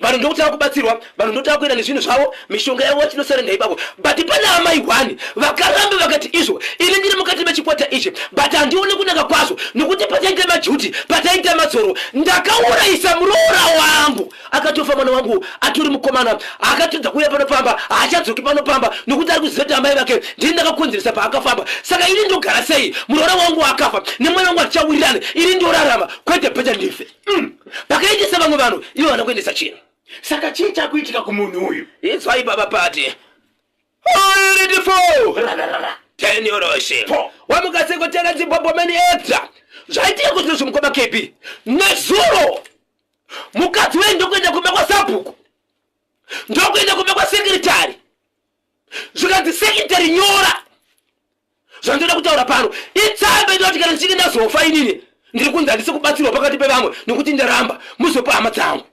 vanhu ndokutanga kubatsirwa vanhu ndotanga kuenda nezvinhu zvavo mishonga yavo tinosarenda ipapo but pane amai 1 vakarambe vakati izvo ini ndiri mukati mechikwata ichi but handione kunaka kwazvo nokuti pataita majuti pataita madzoro ndakaurayisa muroora wangu akatofa mwana wangu atori mukomana akatodza kuuya panopamba haachadzoki panopamba nokuti ari kuziva kuti amai vake ndini ndakakonzeresa paakafamba saka ini ndogara sei muroora wangu akafa nemwana wangu hatichawirirane ini ndorarama kwete peta ndife pakaitisa vamwe vanhu ivo vana kuendesa chinhu saka chii chakuitika kumunhu uyu inzwai baba pati Kenyoroshe. Po. Wamukaseko tena Zimbabwe meni extra. Zaitia kuti zomukoma KP. Nezuro. Mukati wewe ndokwenda kumekwa Sabhuku. Ndokwenda kumekwa secretary. Zvikati secretary nyora. Zvandoda kutaura pano. Itsambe ndoti kana ndichike ndazofa inini. Ndiri kunzi handisi kubatsirwa pakati pevamwe nokuti ndaramba muzopa hama dzangu.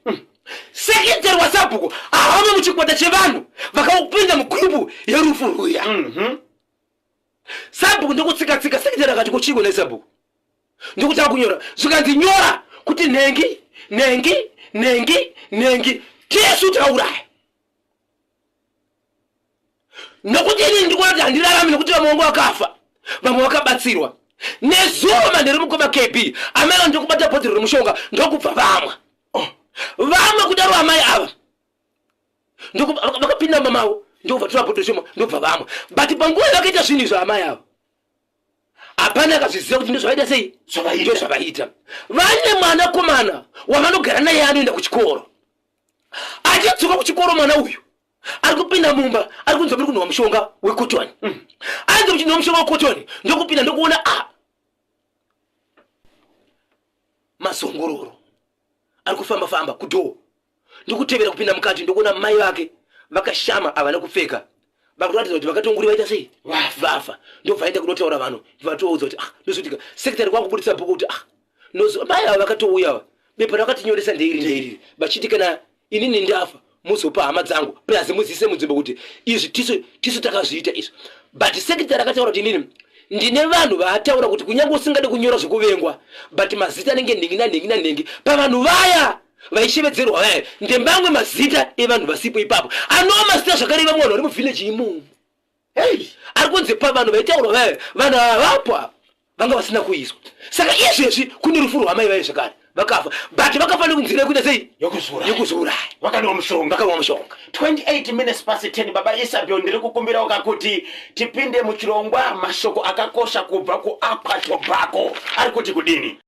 Secretary wa Sabhuku ahama muchikwata chevanhu vakaupinda mugrupu yerufu ruya. Sabhuku ndokutsika-tsika secretary akati kuchiko neSabhuku. Ndokutaka kunyora. Zvikanzi nyora kuti nengi Yesu tauraya. Nokuti ini ndikuona kuti handirarami nokuti vamwe vangu vakafa. Vamwe vakabatsirwa. Nezuro manheru mukoma KP amene ndokubata bhodhero remushonga ndokubva vamwe. Vamwe kudaro amai ava. Vakapinda mamawo ndokubva tora bhodhero shoma ndokubva vamwe. But panguva vakaita zvinhu izvo amai ava. Hapana akazviziva kuti ndozvavaita sei? Ndozvavaita. Vane mwana komana wavanogara naye anoenda kuchikoro. Achidzoka kuchikoro mwana uyu ari kupinda mumba ari kunzwa muri kunwa mushonga wekotoni. Anze kuchinwa mushonga wekotoni ndokupinda ndokuona masongororo ari kufamba kudhoo. Ndokutevera kupinda mukati ndokuona mai vake vakashama havana kupfeka. Vakuratidza kuti vakatonguri vaita sei? Vafa. Ndobva aenda kunotaura vanhu ndivatoudza kuti ndozotika secretary kwangu kubudisa bhuku kuti mai ava vakatouya bepa rakatinyoresa ndeiri vachitikana inini ndafa muzopa hama dzangu plus muzise munzvimbo kuti izvi tisu takazviita izvi. But secretary akataura kuti inini ndine vanhu vataura kuti kunyange usingade kunyora zvekuvengwa but mazita anenge nhengi pavanhu vaya vaishevedzerwa vaya ndembamwe mazita evanhu vasipo ipapo anova mazita zvakareva munhu ari muvhileji imomo. Ari kunze pavanhu vaitaurwa vaya vanhu avapwa vanga vasina kuizwa. Saka izvezvi kune rufu rwamai vaye zvakare vakafa but vakafa nekunzira kuita sei? Yekuzouraya. Vakanwa mushonga. 28 minutes past 10 baba Isabel ndiri kukumbira kuti tipinde muchirongwa mashoko akakosha kubva kuAqua Tobacco ari kuti kudini.